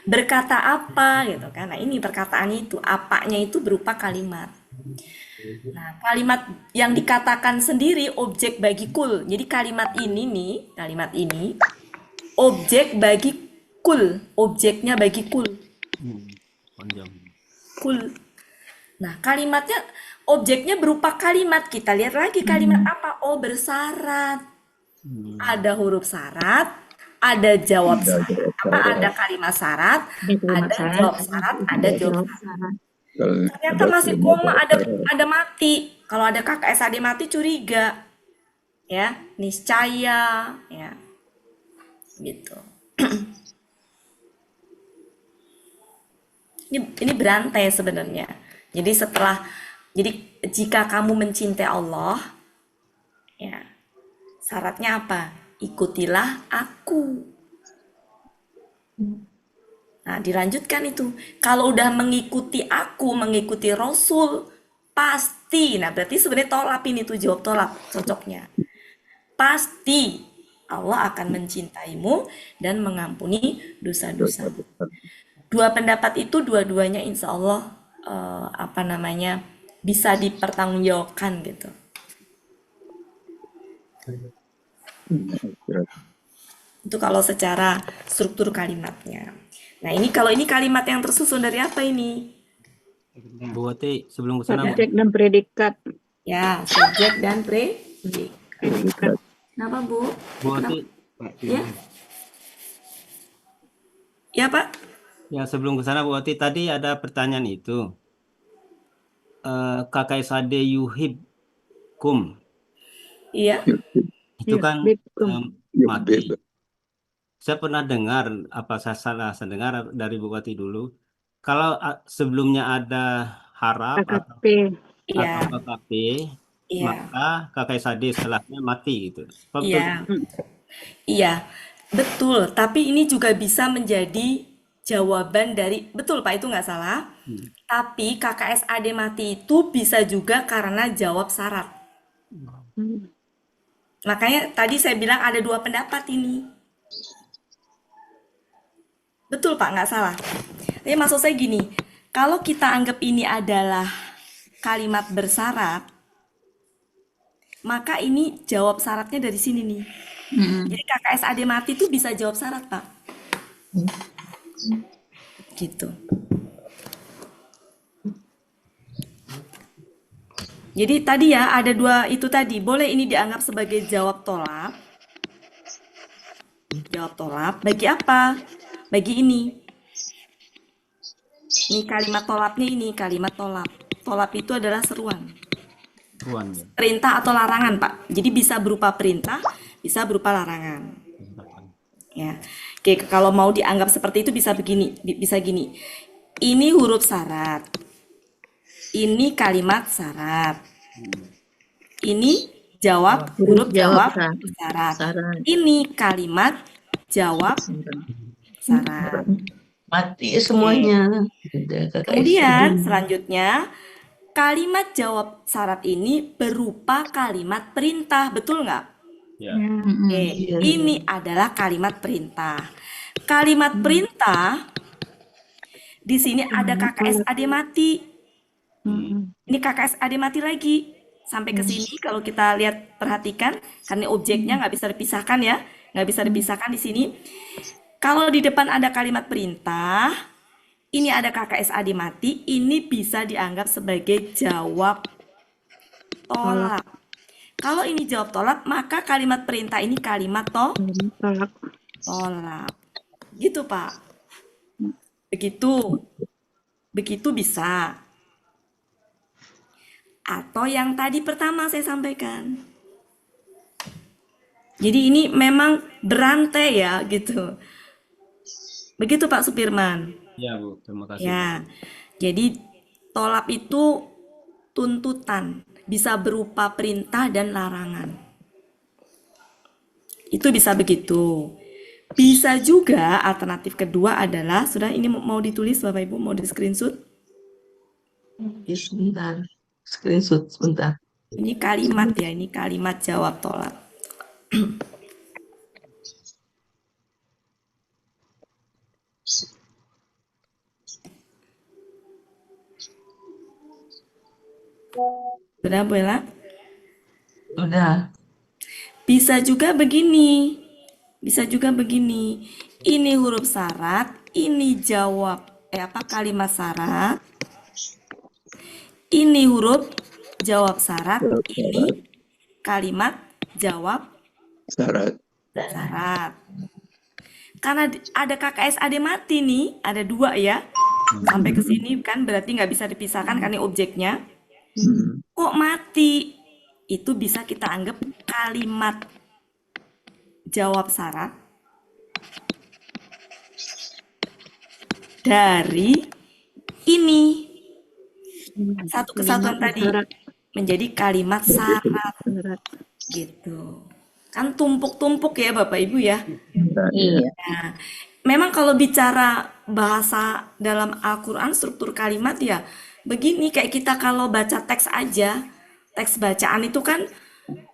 berkata apa gitu kan. Nah, ini perkataannya itu, apanya itu berupa kalimat. Nah, kalimat yang dikatakan sendiri objek bagi kul. Jadi kalimat ini objek bagi kul, objeknya bagi kul. Kul. Nah, kalimatnya, objeknya berupa kalimat. Kita lihat lagi kalimat apa? Oh, bersyarat. Ada huruf syarat, ada jawab syarat, ada kalimat syarat, ada jawab syarat, ada jawab syarat. Ternyata masih koma, ada mati. Kalau ada KKSAD mati curiga, ya, niscaya, ya, gitu. Ini berantai sebenarnya. Jadi jika kamu mencintai Allah, ya, syaratnya apa? Ikutilah aku. Nah, dilanjutkan itu. Kalau udah mengikuti aku, mengikuti Rasul, pasti. Nah, berarti sebenarnya tolap ini tuh, jawab tolap cocoknya. Pasti Allah akan mencintaimu dan mengampuni dosa-dosa. Dua pendapat itu dua-duanya insya Allah bisa dipertanggungjawabkan gitu. Itu kalau secara struktur kalimatnya. Nah, kalau ini kalimat yang tersusun dari apa ini? Bu Wati, sebelum ke sana, Subjek dan predikat. Ya, subjek dan predikat. Kenapa, Bu? Bu Wati. Ya? Ya, Pak? Ya, sebelum ke sana Bu Wati, tadi ada pertanyaan itu. KKSAD yuhibkum. Iya. Itu kan mati. Saya pernah dengar, saya salah dengar dari Bu Wati dulu. Kalau sebelumnya ada harap atau KKP, maka KKSAD setelahnya mati gitu. Iya. Iya, betul. Tapi ini juga bisa menjadi jawaban dari, betul Pak, itu nggak salah. Tapi KKSAD mati itu bisa juga karena jawab syarat. Makanya tadi saya bilang ada dua pendapat ini. Betul Pak, nggak salah. Tapi maksud saya gini, kalau kita anggap ini adalah kalimat bersyarat, maka ini jawab syaratnya dari sini nih. Jadi KKSAD mati itu bisa jawab syarat Pak. Gitu. Jadi tadi ya ada dua itu tadi. Boleh ini dianggap sebagai jawab tolak. Jawab tolak. Bagi apa? Bagi ini. Ini kalimat tolaknya ini. Kalimat tolak. Tolak itu adalah seruan. Perintah atau larangan Pak. Jadi bisa berupa perintah, bisa berupa larangan. Ya. Oke, kalau mau dianggap seperti itu bisa begini, bisa gini. Ini huruf syarat. Ini kalimat syarat. Ini huruf jawab syarat. Ini kalimat jawab syarat. Mati semuanya. Kemudian selanjutnya kalimat jawab syarat ini berupa kalimat perintah, betul nggak? Ya. Oke, ini adalah kalimat perintah. Kalimat perintah di sini ada KKS ade mati. Ini KKS ade mati lagi. Sampai ke sini kalau kita lihat perhatikan, karena objeknya nggak bisa dipisahkan ya, nggak bisa dipisahkan di sini. Kalau di depan ada kalimat perintah, ini ada KKS ade mati, ini bisa dianggap sebagai jawab tolak. Kalau ini jawab tolak, maka kalimat perintah ini kalimat tolak. Gitu, Pak. Begitu bisa. Atau yang tadi pertama saya sampaikan. Jadi ini memang berantai ya, gitu. Begitu Pak Supirman. Ya, Bu. Terima kasih. Ya. Jadi tolak itu tuntutan, bisa berupa perintah dan larangan. Itu bisa begitu. Bisa juga alternatif kedua adalah, sudah ini mau ditulis Bapak Ibu, mau di screenshot? Sebentar. Screenshot sebentar. Ini kalimat ya, ini kalimat jawab tolak. Sudah, Bu Ella? Udah. Bisa juga begini. Ini huruf syarat, ini kalimat syarat. Ini huruf jawab syarat, ini kalimat jawab Syarat. Karena ada KKS ade mati nih, ada 2 ya. Sampai ke sini kan berarti nggak bisa dipisahkan karena objeknya. Kok mati? Itu bisa kita anggap kalimat jawab syarat dari ini. Satu kesatuan tadi menjadi kalimat syarat. Gitu. Kan tumpuk-tumpuk ya Bapak Ibu ya. Iya. Nah, memang kalau bicara bahasa dalam Al-Quran struktur kalimat ya begini, kayak kita kalau baca teks aja, teks bacaan itu kan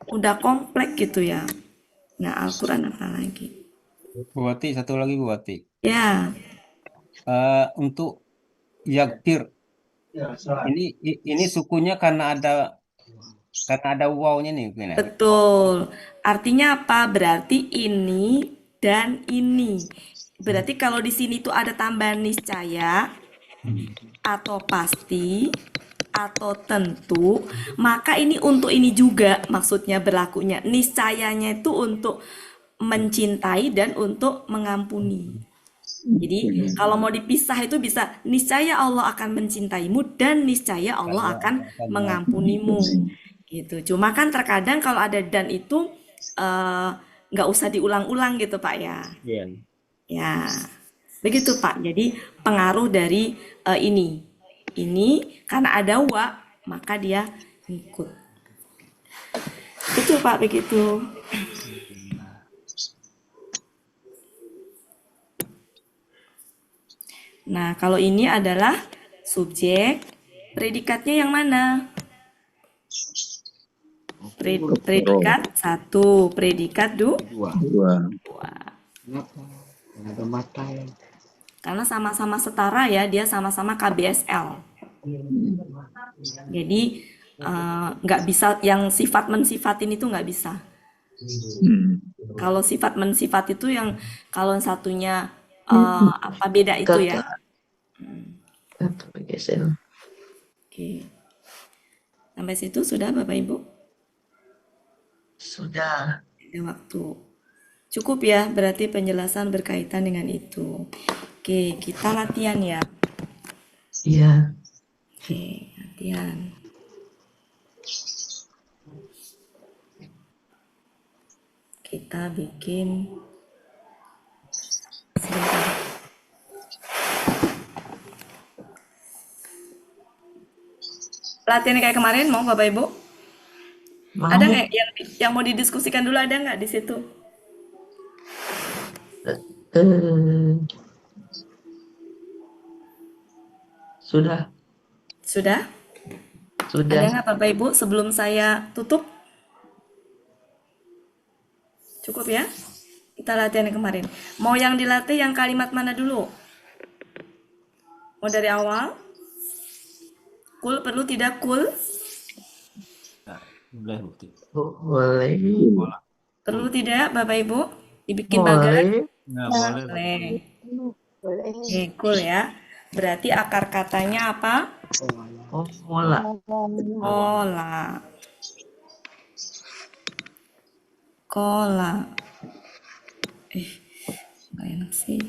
udah kompleks gitu ya. Nah, Al-Quran apa lagi? Bu Wati, satu lagi Bu Wati. Ya. Untuk yaktir, ini sukunya karena ada wawnya nih. Betul. Artinya apa? Berarti ini dan ini. Berarti kalau di sini tuh ada tambahan niscaya atau pasti atau tentu, maka ini untuk ini juga maksudnya berlakunya. Niscayanya itu untuk mencintai dan untuk mengampuni. Jadi kalau mau dipisah itu bisa niscaya Allah akan mencintaimu dan niscaya Allah akan mengampunimu. Gitu. Cuma kan terkadang kalau ada dan itu nggak usah diulang-ulang gitu Pak ya. Ya, begitu Pak. Jadi pengaruh dari ini karena ada wa maka dia ikut. Betul Pak, begitu. Nah, kalau ini adalah subjek, predikatnya yang mana? Predikat 1, predikat 2. Ada mata ya. Karena sama-sama setara ya, dia sama-sama KBSL. Jadi nggak bisa yang sifat mensifatin itu nggak bisa. Kalau sifat mensifat itu yang kalau satunya apa beda itu ya? Oke. Sampai situ sudah Bapak Ibu? Sudah. Ada waktu. Cukup ya, berarti penjelasan berkaitan dengan itu. Oke, kita latihan ya. Iya. Oke, latihan. Kita bikin latihan kayak kemarin mau Bapak Ibu? Mau. Ada nggak yang mau didiskusikan dulu, ada nggak di situ? Sudah. Sudah? Sudah. Ada nggak Bapak Ibu sebelum saya tutup? Cukup ya? Kita latihan yang kemarin. Mau yang dilatih yang kalimat mana dulu? Mau dari awal? Cool perlu tidak cool? Boleh bukti. Boleh. Perlu tidak Bapak Ibu? Dibikin Boleh. bagan? Nggak boleh. Boleh. Oke, cool ya. Berarti akar katanya apa? Pola. Kola. Kola. Nggak enak sih.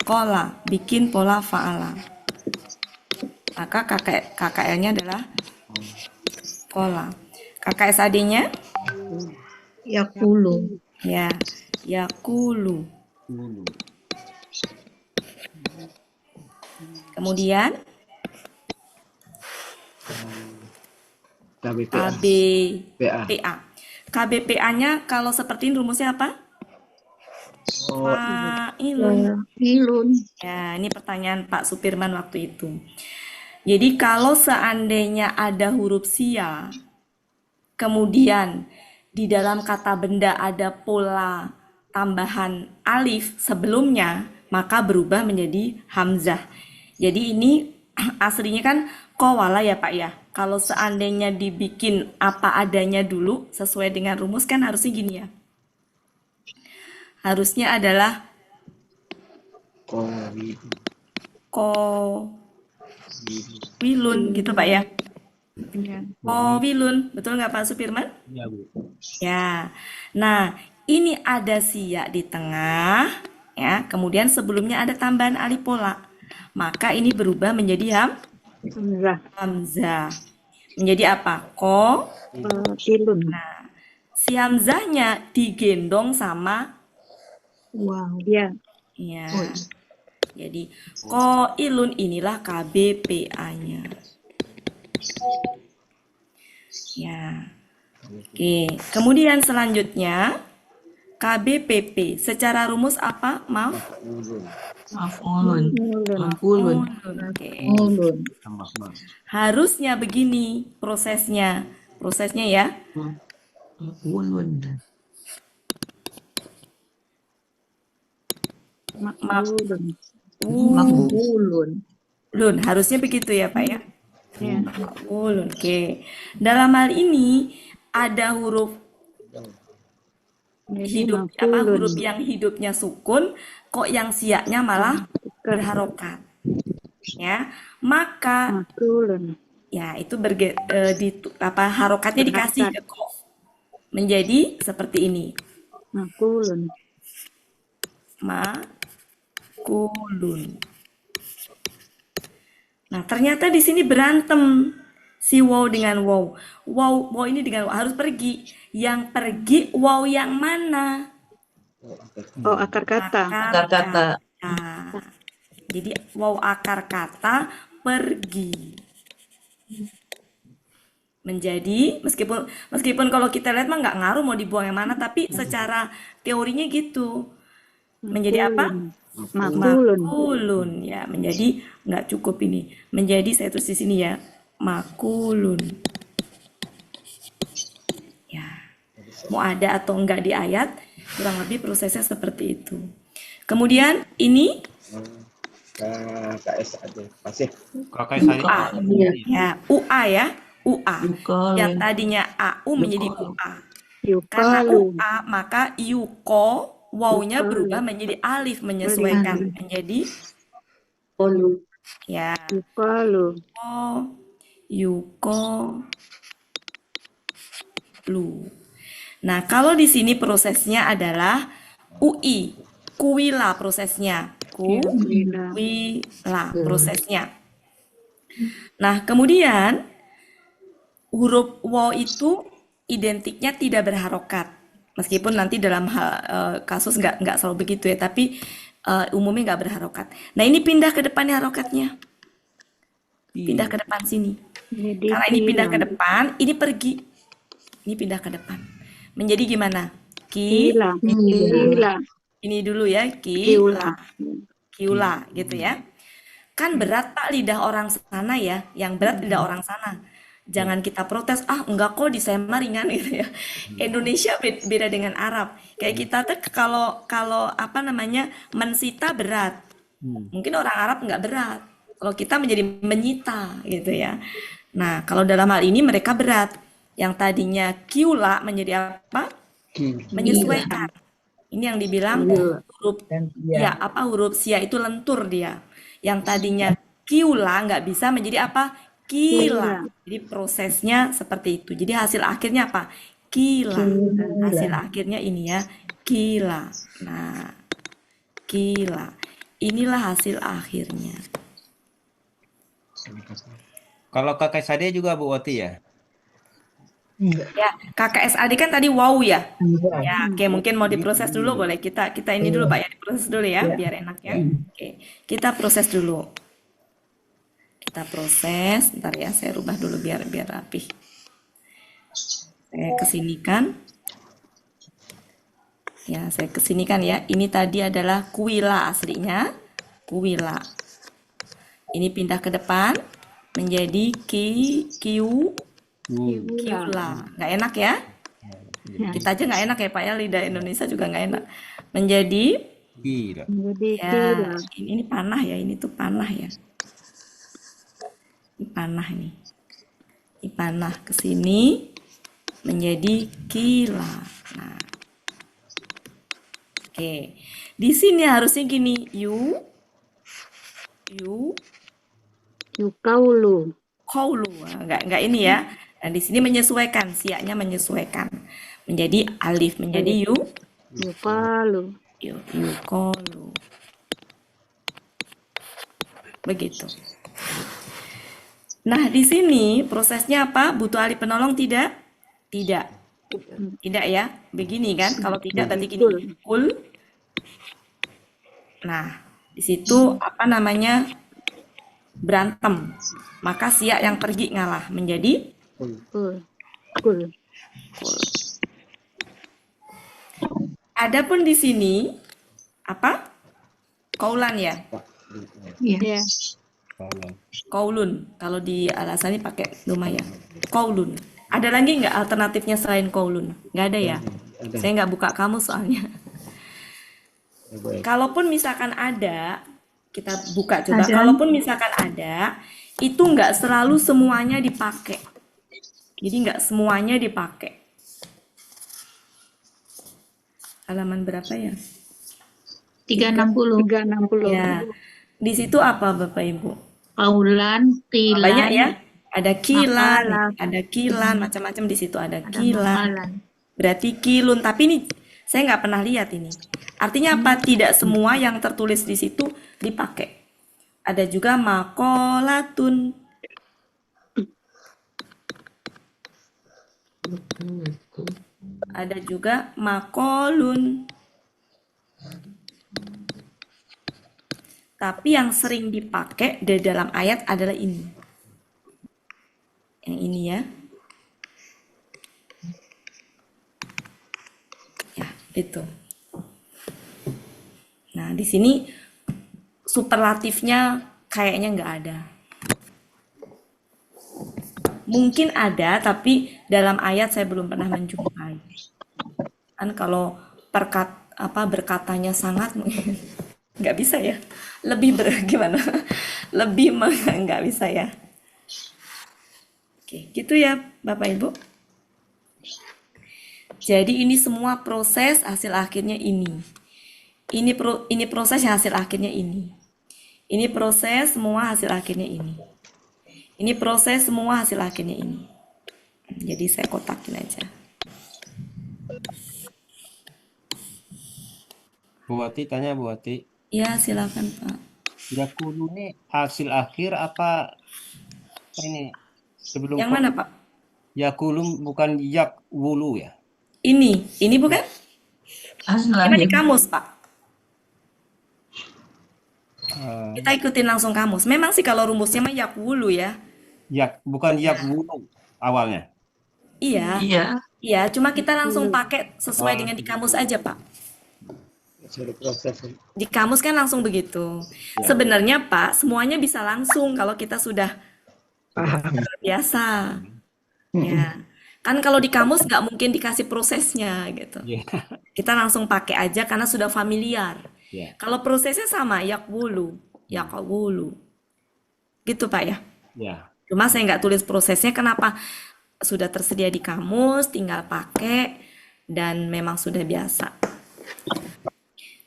Kola, bikin pola fa'ala. Maka KKL-nya adalah kola. KKSAD-nya? Yakulu. Ya, yakulu. Kemudian KBPA. KBPA-nya kalau seperti ini rumusnya apa? Fa'ilun. Ya, ini pertanyaan Pak Supirman waktu itu. Jadi kalau seandainya ada huruf sia, kemudian di dalam kata benda ada pola tambahan alif sebelumnya, maka berubah menjadi hamzah. Jadi ini aslinya kan kowala ya Pak ya. Kalau seandainya dibikin apa adanya dulu sesuai dengan rumus kan harusnya gini ya. Harusnya adalah wilun gitu Pak ya. Wilun, betul nggak Pak Supirman? Ya Bu. Ya. Nah, ini ada siya di tengah ya. Kemudian sebelumnya ada tambahan alif pola. Maka ini berubah menjadi hamzah. Menjadi apa? Wilun. Nah, si hamzahnya digendong sama ya. Jadi qailun inilah KBPA-nya. Ya. Oke, kemudian selanjutnya KBPP secara rumus apa? Maf'ulun. Oke. Harusnya begini prosesnya. Prosesnya ya. Maf'ulun. Lun, harusnya begitu ya Pak ya. Oke. Dalam hal ini ada huruf huruf yang hidupnya sukun, kok yang siaknya malah berharokat. Ya, maka ya itu harokatnya dikasih ke kof. Menjadi seperti ini. Makulun. Nah, ternyata di sini berantem si wow dengan wow. Wow ini dengan wow harus pergi. Yang pergi wow yang mana? akar kata. Akar kata. Jadi wow akar kata pergi. Menjadi meskipun kalau kita lihat mah nggak ngaruh mau dibuang yang mana, tapi secara teorinya gitu. Menjadi apa? Makulun ya, menjadi nggak cukup ini. Menjadi saya tulis di sini ya, makulun. Ya, mau ada atau enggak di ayat, kurang lebih prosesnya seperti itu. Kemudian ini UA ya, UA ya, UA. Yang tadinya AU menjadi UA. Karena UA maka yuko wawnya berubah menjadi alif menyesuaikan menjadi ya yuko lu. Nah, kalau di sini prosesnya adalah UI, kuwila prosesnya. Kuwila prosesnya. Nah, kemudian huruf waw itu identiknya tidak berharokat. Meskipun nanti dalam hal kasus nggak selalu begitu ya, tapi umumnya nggak berharokat. Nah, ini pindah ke depannya harokatnya. Pindah ke depan sini. Jadi Karena ini pindah ke kilang. depan, ini pergi. Ini pindah ke depan. Menjadi gimana? Kilang. Kilang. Ini dulu ya, Kiula. kiula gitu ya. Kan berat Pak lidah orang sana ya, yang berat lidah orang sana. Jangan kita protes, ah enggak kok di Sema ringan gitu ya. Indonesia beda dengan Arab. Kayak kita tuh kalau apa namanya mensita berat. Mungkin orang Arab enggak berat. Kalau kita menjadi menyita gitu ya. Nah, kalau dalam hal ini mereka berat. Yang tadinya kiula menjadi apa? Menyesuaikan. Ini yang dibilang huruf ya apa huruf sia itu lentur dia. Yang tadinya kiula nggak bisa menjadi apa? Kila. Jadi prosesnya seperti itu. Jadi hasil akhirnya apa? Kila. Hasil akhirnya ini ya, kila. Nah, kila. Inilah hasil akhirnya. Kalau kakak Sadia juga Bu Wati ya? Ya, KKSAD kan tadi wow ya. Ya, oke mungkin mau diproses dulu boleh. Kita ini dulu Pak ya, diproses dulu ya, biar enak ya. Oke, kita proses dulu. Kita proses, bentar ya, saya rubah dulu biar rapi. Saya kesinikan. Ya, saya kesinikan ya. Ini tadi adalah kuila aslinya, kuila. Ini pindah ke depan menjadi kiula. Nggak enak ya? Kita aja nggak enak ya Pak ya, lidah Indonesia juga nggak enak. Menjadi Gila. ya, ini panah ya, ini tuh panah ya. Ini panah nih. Ini panah ke sini menjadi kila. Nah. Oke. Di sini harusnya gini, Kaulu. kaulu. Enggak ini ya. Nah, di sini menyesuaikan, siaknya menyesuaikan. Menjadi alif, menjadi Yukalu. yukalu. Begitu. Nah, di sini prosesnya apa? Butuh alif penolong tidak? Tidak. Tidak ya? Begini kan? Kalau tidak berarti gini. Kul. Nah, di situ apa namanya? Berantem. Maka siak yang pergi ngalah menjadi Kul. Adapun di sini apa? Kaulan ya? Iya. Kaulun. Kalau di Al-Asani pakai lumayan. Kaulun. Ada lagi nggak alternatifnya selain kaulun? Nggak ada ya? Saya nggak buka kamus soalnya. Kalaupun misalkan ada, kita buka coba. Kalaupun misalkan ada, itu nggak selalu semuanya dipakai. Jadi nggak semuanya dipakai. Halaman berapa ya? 360. 360. Ya. Di situ apa Bapak Ibu? Kaulan, kilan. Banyak ya? Ada kilan, Makalan. ada kilan, macam-macam di situ ada kilan. makalan. Berarti kilun, tapi ini saya nggak pernah lihat ini. Artinya apa? Tidak semua yang tertulis di situ dipakai. Ada juga makolatun. Ada juga makolun. Tapi yang sering dipakai di dalam ayat adalah ini. Yang ini ya. Ya, itu. Nah, di sini superlatifnya kayaknya nggak ada. Mungkin ada, tapi dalam ayat saya belum pernah menjumpai. Kan kalau berkatanya sangat mungkin nggak bisa ya. Lebih gimana? Lebih nggak bisa ya. Oke, gitu ya Bapak Ibu. Jadi ini semua proses hasil akhirnya ini. Ini proses hasil akhirnya ini. Ini proses semua hasil akhirnya ini. Ini proses semua hasil akhirnya ini. Jadi saya kotakin aja. Bu Wati tanya Bu Wati. Ya silakan Pak. Yakulu ini hasil akhir apa ini sebelum? Yang mana Pak? Yakulu bukan yakwulu ya? Ini bukan? Ini di kamus Pak. Kita ikutin langsung kamus. Memang sih kalau rumusnya mah yakwulu ya. Bukan yakwulu awalnya. Iya. Iya. Iya, cuma kita langsung pakai sesuai dengan di kamus aja, Pak. Di kamus kan langsung begitu. Sebenarnya Pak, semuanya bisa langsung kalau kita sudah biasa. Ya. Kan kalau di kamus nggak mungkin dikasih prosesnya gitu. Kita langsung pakai aja karena sudah familiar. Kalau prosesnya sama, yakwulu, yakawulu. Gitu Pak ya. Cuma saya nggak tulis prosesnya, kenapa? Sudah tersedia di kamus, tinggal pakai, dan memang sudah biasa.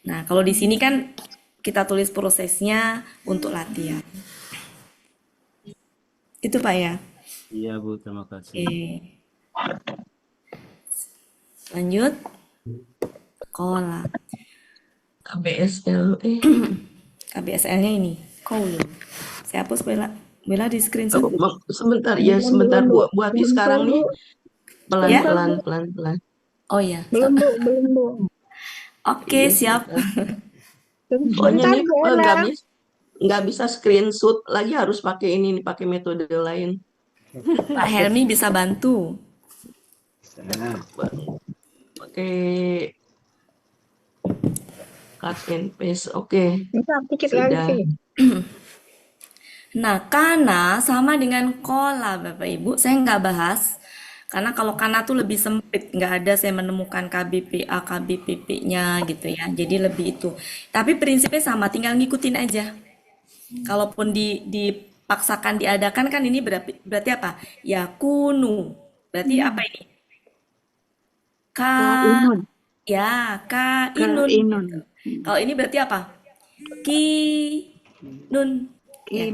Nah, kalau di sini kan kita tulis prosesnya untuk latihan. Itu Pak ya? Iya Bu, terima kasih. Lanjut. Sekolah. KBSL. KBSL-nya ini. Kaulu. Saya hapus Bella di screenshot. Sebentar ya, sebentar Bu Ati sekarang nih. Pelan-pelan. Oh ya. Belum Bu. Oke, siap. Soalnya nih nggak bisa screenshot lagi, harus pakai ini nih, pakai metode lain. Pak Helmi bisa bantu. Pakai cut and paste. Oke. Bisa dikit lagi. Nah, kana sama dengan kola, Bapak Ibu. Saya nggak bahas. Karena kalau kana tuh lebih sempit. Nggak ada saya menemukan KBPA, KBPP-nya gitu ya. Jadi lebih itu. Tapi prinsipnya sama, tinggal ngikutin aja. Kalaupun dipaksakan diadakan kan ini berarti apa? Yakunu. Berarti apa ini? Kainun. Gitu. Kalau ini berarti apa? Kinun. Ya,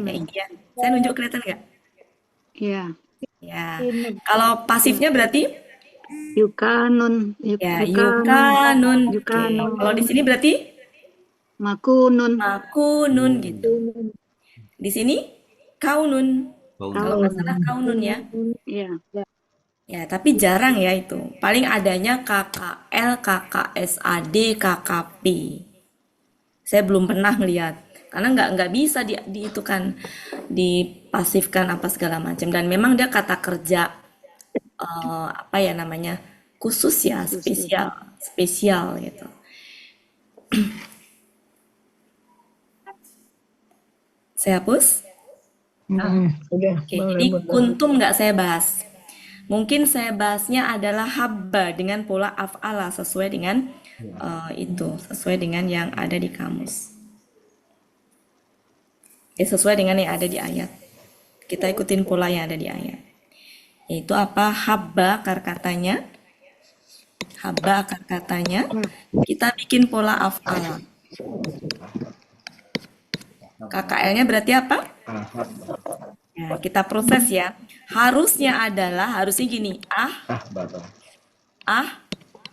saya nunjuk kelihatan nggak? Iya. Ya. Kalau pasifnya berarti? Yukanun. Ya, yukanun. Kalau di sini berarti? Makunun. Makunun gitu. Di sini kaunun. Kalau nggak salah kaunun ya. Iya. Ya, tapi jarang ya itu. Paling adanya KKL, KKSAD, KKP. Saya belum pernah melihat. Karena nggak bisa itu kan dipasifkan apa segala macam. Dan memang dia kata kerja apa ya namanya, khusus ya, spesial gitu. Saya hapus. Oke, jadi kuntum nggak saya bahas. Mungkin saya bahasnya adalah habba dengan pola af'ala sesuai dengan sesuai dengan yang ada di kamus. Sesuai dengan yang ada di ayat. Kita ikutin pola yang ada di ayat. Yaitu apa? Habba akar katanya. Habba akar katanya. Kita bikin pola af'ala. KKL-nya berarti apa? Ya, kita proses ya. Harusnya gini.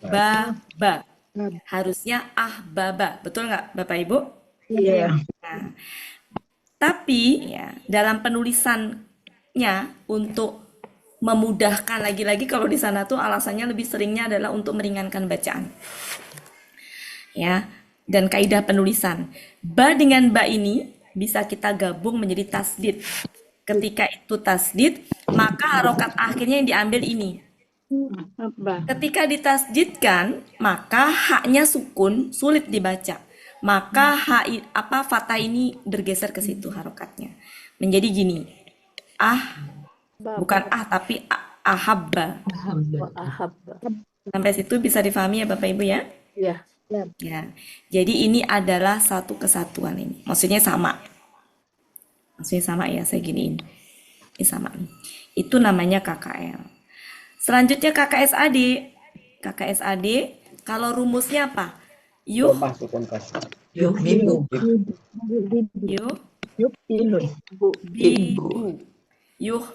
Baba. Harusnya baba. Betul nggak Bapak Ibu? Iya. Nah, tapi ya dalam penulisannya untuk memudahkan, lagi-lagi kalau di sana tuh alasannya lebih seringnya adalah untuk meringankan bacaan. Ya, dan kaidah penulisan. Ba dengan ba ini bisa kita gabung menjadi tasdid. Ketika itu tasdid, maka harokat akhirnya yang diambil ini. Ketika ditasdidkan, maka haknya sukun, sulit dibaca. Maka fathah ini bergeser ke situ harokatnya. Menjadi gini. Bukan tapi ahabba. Sampai situ bisa difahami ya Bapak Ibu ya? Iya. Ya. Jadi ini adalah satu kesatuan ini. Maksudnya sama. Maksudnya sama ya, saya giniin. Ini sama. Itu namanya KKL. Selanjutnya KKSAD. KKSAD, kalau rumusnya apa?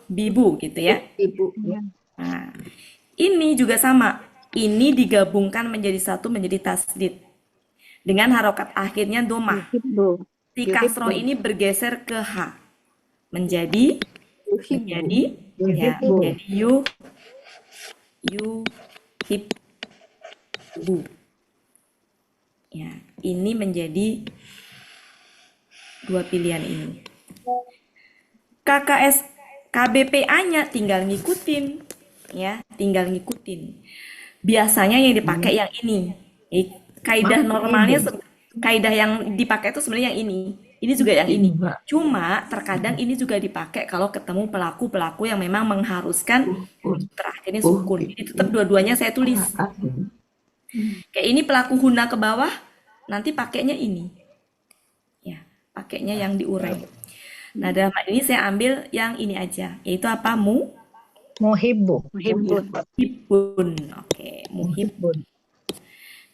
Bibu gitu ya. Nah, ini juga sama. Ini digabungkan menjadi satu, menjadi tasdid. Dengan harokat akhirnya domah. Si kasroh ini bergeser ke H. Menjadi yuhibbu. Ya, ini menjadi dua pilihan ini. KBPA-nya tinggal ngikutin, ya, tinggal ngikutin. Biasanya yang dipakai yang ini. Kaidah normalnya, kaidah yang dipakai itu sebenarnya yang ini. Ini juga yang ini. Cuma terkadang ini juga dipakai kalau ketemu pelaku-pelaku yang memang mengharuskan terakhirnya sukun. Jadi tetap dua-duanya saya tulis. Kayak ini pelaku huna ke bawah, nanti pakainya ini. Ya, pakainya yang diurai. Nah, dalam hal ini saya ambil yang ini aja, yaitu apa? Muhibbun. Muhibbun. Oke, muhibbun.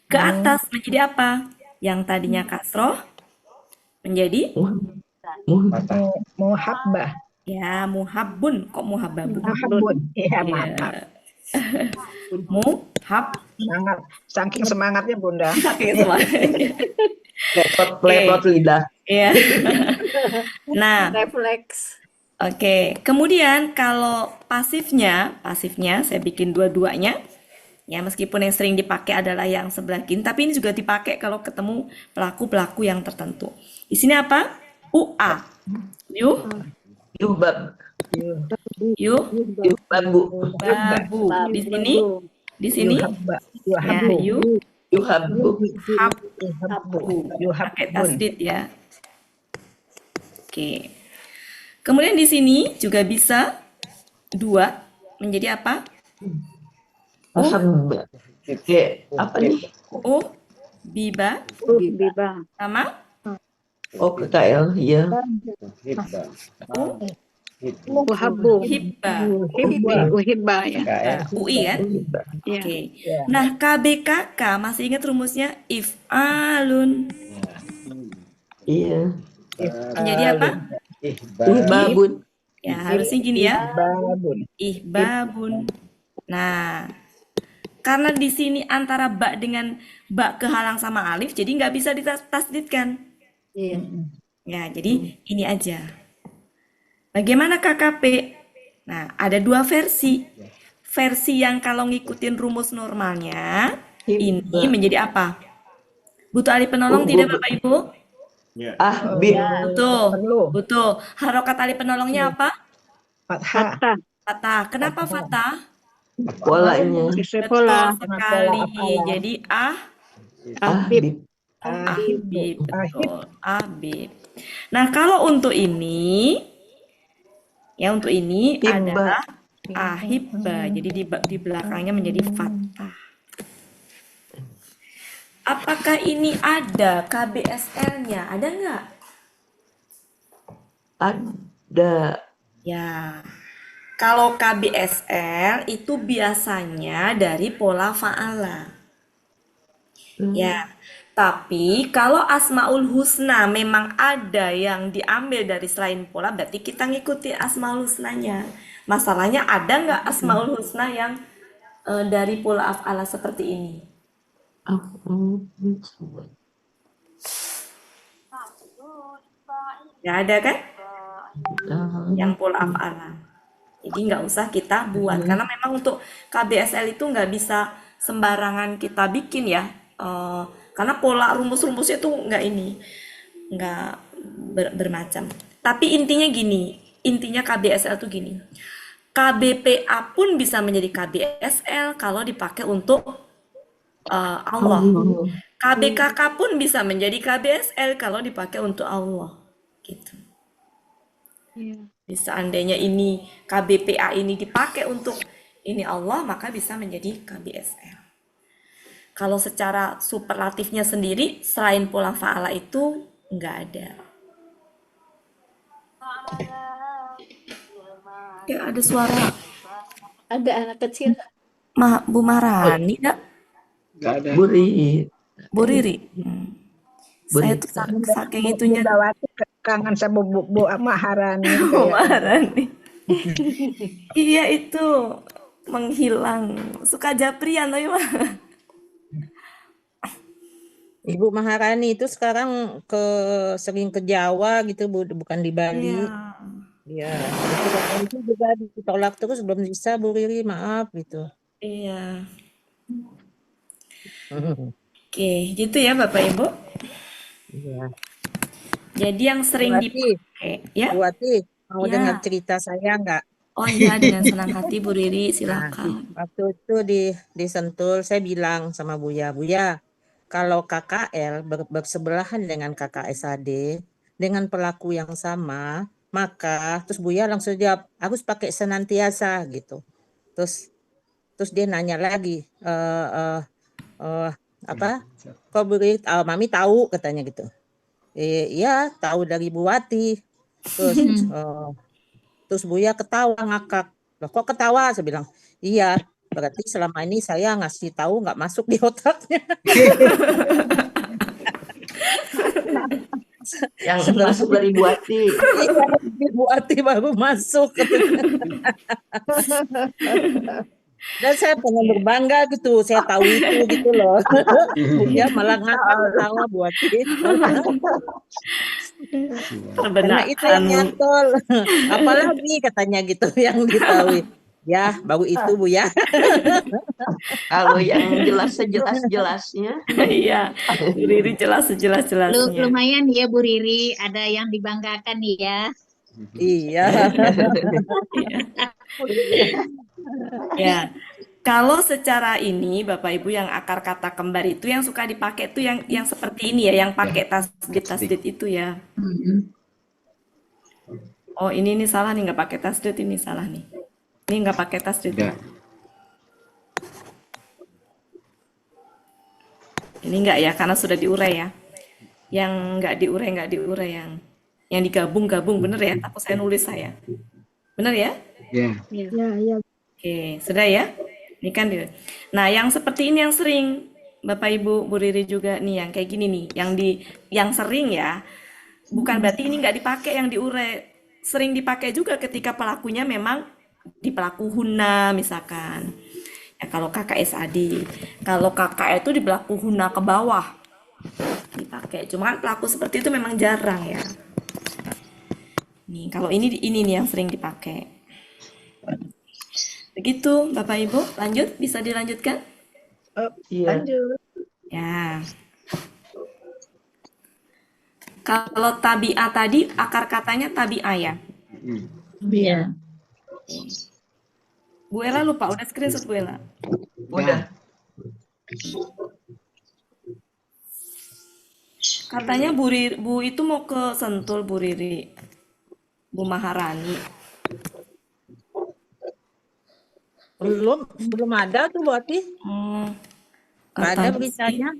Ke atas menjadi apa? Yang tadinya kasroh menjadi Muhabbah. ya, muhabbun. Kok muhabbabun? Muhabbun. Ya, maaf. Semangat. Saking semangatnya Bunda. Saking semangatnya. Lepot lidah. Iya. Nah, refleks. Oke, kemudian kalau pasifnya saya bikin dua-duanya. Ya, meskipun yang sering dipakai adalah yang sebelah kiri, tapi ini juga dipakai kalau ketemu pelaku-pelaku yang tertentu. Di sini apa? UA. Yuhbab. Babu. Di sini ya, yuhabbu. Pakai tasdid ya. Oke. Kemudian di sini juga bisa dua menjadi apa? Oke, apa nih? Biba. Sama? KL, ya. Uhabbu. Hibba ya. UI kan? Ya. Oke. Nah, KBKK masih ingat rumusnya if'alun. Iya. Menjadi apa? Ihbabun. Ya, harusnya gini ya. Ihbabun. Nah, karena di sini antara ba dengan ba kehalang sama alif, jadi nggak bisa ditasdidkan. Iya. Ya, jadi ini aja. Bagaimana KKP? Nah, ada dua versi. Versi yang kalau ngikutin rumus normalnya, ini menjadi apa? Butuh alif penolong tidak Bapak Ibu? Betul. Harokat alif penolongnya apa? Fathah. Kenapa fathah? Polanya. Betul sekali. Jadi Ahbib. Betul. Ahbib. Nah, kalau untuk ini, ya untuk ini adalah ahibba. Jadi di belakangnya menjadi fathah. Apakah ini ada KBSL-nya? Ada nggak? Ada. Ya. Kalau KBSL itu biasanya dari pola fa'ala. Ya. Tapi kalau Asmaul Husna memang ada yang diambil dari selain pola, berarti kita ngikuti Asmaul Husnanya. Masalahnya ada nggak Asmaul Husna yang dari pola af'ala seperti ini? Nggak ada kan? Yang pola af'ala. Jadi nggak usah kita buat, karena memang untuk KBSL itu nggak bisa sembarangan kita bikin ya. Karena pola rumus-rumusnya tuh nggak bermacam. Tapi intinya gini, intinya KBSL tuh gini. KBPA pun bisa menjadi KBSL kalau dipakai untuk Allah. KBKK pun bisa menjadi KBSL kalau dipakai untuk Allah. Gitu. Seandainya ini KBPA ini dipakai untuk ini Allah, maka bisa menjadi KBSL. Kalau secara superlatifnya sendiri, selain pola fa'ala itu nggak ada. Ya, ada suara. Ada anak kecil. Bu Marani nggak? Nggak ada. Bu Riri. Saya tuh saking itunya. Kangen sama Bu Maharani. Bu Maharani. Iya, itu menghilang. Suka japrian tapi mah. Ibu Maharani itu sekarang sering ke Jawa gitu, Bu, bukan di Bali. Iya. Itu juga ditolak terus, belum bisa Bu Riri, maaf gitu. Iya. Oke, gitu ya Bapak Ibu. Iya. Jadi yang sering Bu Ati, dipakai, ya? Bu Ati, mau Ya. dengar cerita saya nggak? Oh iya, dengan senang hati Bu Riri, Nah, silakan. waktu itu di Sentul saya bilang sama Buya, kalau KKL bersebelahan dengan KKSAD dengan pelaku yang sama, maka terus Buya langsung jawab, harus pakai senantiasa gitu. Terus dia nanya lagi, apa? Kok Bu Riri, Mami tahu katanya gitu. Iya, tahu dari Bu Wati. Terus Buya ketawa ngakak. Loh, kok ketawa? Saya bilang, iya, berarti selama ini saya ngasih tahu nggak masuk di otaknya. Yang masuk dari Bu Ati. Iya, Bu Ati baru masuk. Dan saya pengen berbangga gitu, saya tahu itu gitu loh. Buya malah ngakak ketawa Bu Ati. Karena itu yang nyantol. Apalagi katanya gitu yang ditahui. Ya, baru itu Bu ya. Kalau yang jelas sejelas-jelasnya. Iya, Bu Riri jelas sejelas-jelasnya. Lumayan ya Bu Riri, ada yang dibanggakan nih ya. Iya. Ya, kalau secara ini Bapak Ibu yang akar kata kembar itu yang suka dipakai itu yang seperti ini ya, yang pakai tasdid itu ya. Oh ini salah nih, nggak pakai tasdid, ini salah nih. Ini nggak pakai tasdid. Ini nggak ya, karena sudah diurai ya. Yang nggak diurai yang digabung-gabung, bener ya? Takut saya nulis saya. Bener ya? Ya. Oke, sudah ya? Ini kan Nah, yang seperti ini yang sering Bapak Ibu, Bu Riri juga nih yang kayak gini nih, yang sering ya. Bukan berarti ini nggak dipakai yang diurai. Sering dipakai juga ketika pelakunya memang di pelaku huna misalkan. Ya kalau KKSAD. Kalau KKL itu di pelaku huna ke bawah dipakai. Cuma kan pelaku seperti itu memang jarang ya. Nih, kalau ini nih yang sering dipakai. Begitu, Bapak Ibu. Lanjut, bisa dilanjutkan? Lanjut. Ya. Kalau tabi'ah tadi, akar katanya tabi'ah ya? Iya. Bu Ella lupa, udah screenshot Bu Ella? Udah. Katanya Bu itu mau ke Sentul, Bu Riri. Bu Maharani. Belum ada tuh Bu Ati. Nggak ada beritanya.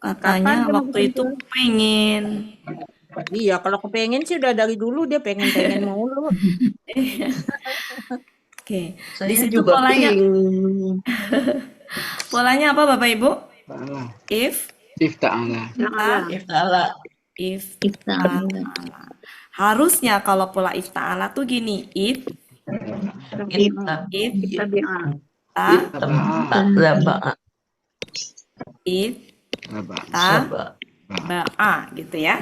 Katanya waktu itu pengen. Iya, kalau kepengen sih udah dari dulu dia pengen mulu. Oke, Saya di situ juga polanya. Polanya apa Bapak Ibu? If ta'ala. Harusnya kalau pola if ta'ala tuh gini, if ba'a gitu ya.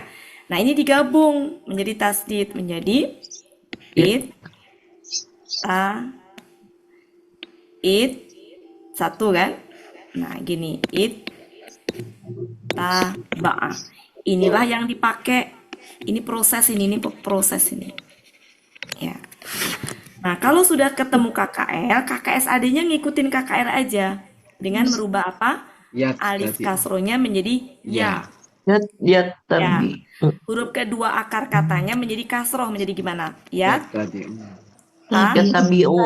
Nah, ini digabung menjadi tasdid, menjadi satu kan? Nah, gini, ba'a. Inilah yang dipakai. Ini proses ini ya. Nah, kalau sudah ketemu KKL, KKSAD-nya ngikutin KKL aja dengan merubah apa? Alif kasronya menjadi ya. Huruf kedua akar katanya menjadi kasroh, menjadi gimana? Ya. Tabi'u.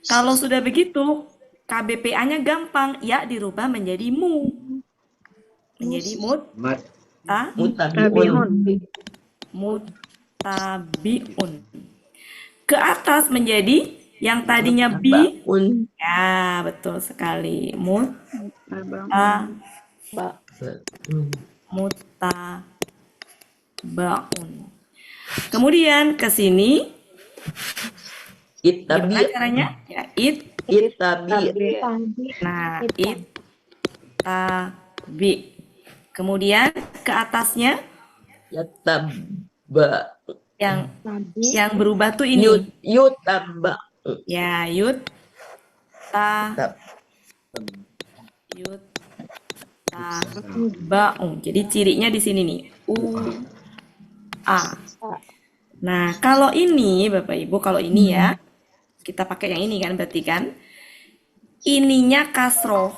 Kalau sudah begitu, KBPA-nya gampang, ya dirubah menjadi mu. Menjadi mutabi'un. Ke atas menjadi yang tadinya bi. Ya, betul sekali. Mutabaun. Kemudian ke sini gimana caranya? Ya, Nah, itabi. Kemudian ke atasnya yang berubah tuh ini. Yutaba. Ya, Baun. Jadi cirinya di sini nih. A. Nah, kalau ini Bapak Ibu, kalau ini ya, kita pakai yang ini kan berarti kan. Ininya kasroh,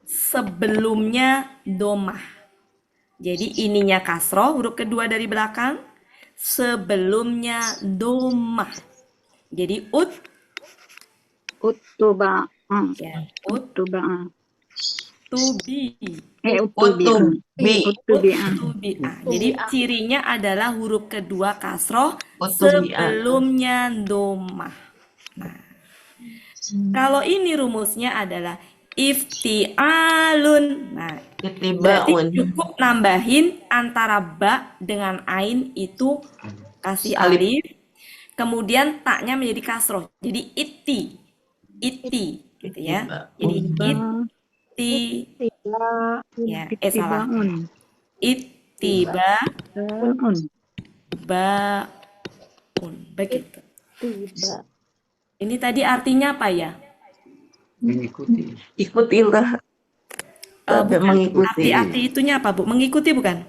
sebelumnya domah. Jadi ininya kasroh, huruf kedua dari belakang, sebelumnya domah. Jadi Utuba. ya, Utuba. utubi. Utubi. Jadi cirinya adalah huruf kedua kasroh Utubi'ah. sebelumnya domah. Nah, kalau ini rumusnya adalah iftialun. Nah, berarti cukup nambahin antara ba dengan ain itu kasih alif, kemudian taknya menjadi kasroh. Jadi iti gitu ya. Jadi ya, salah. Ittiba baun. Begitu. Ini tadi artinya apa ya? Mengikuti. Ikutilah. Mengikuti. Arti itunya apa, Bu? Mengikuti bukan?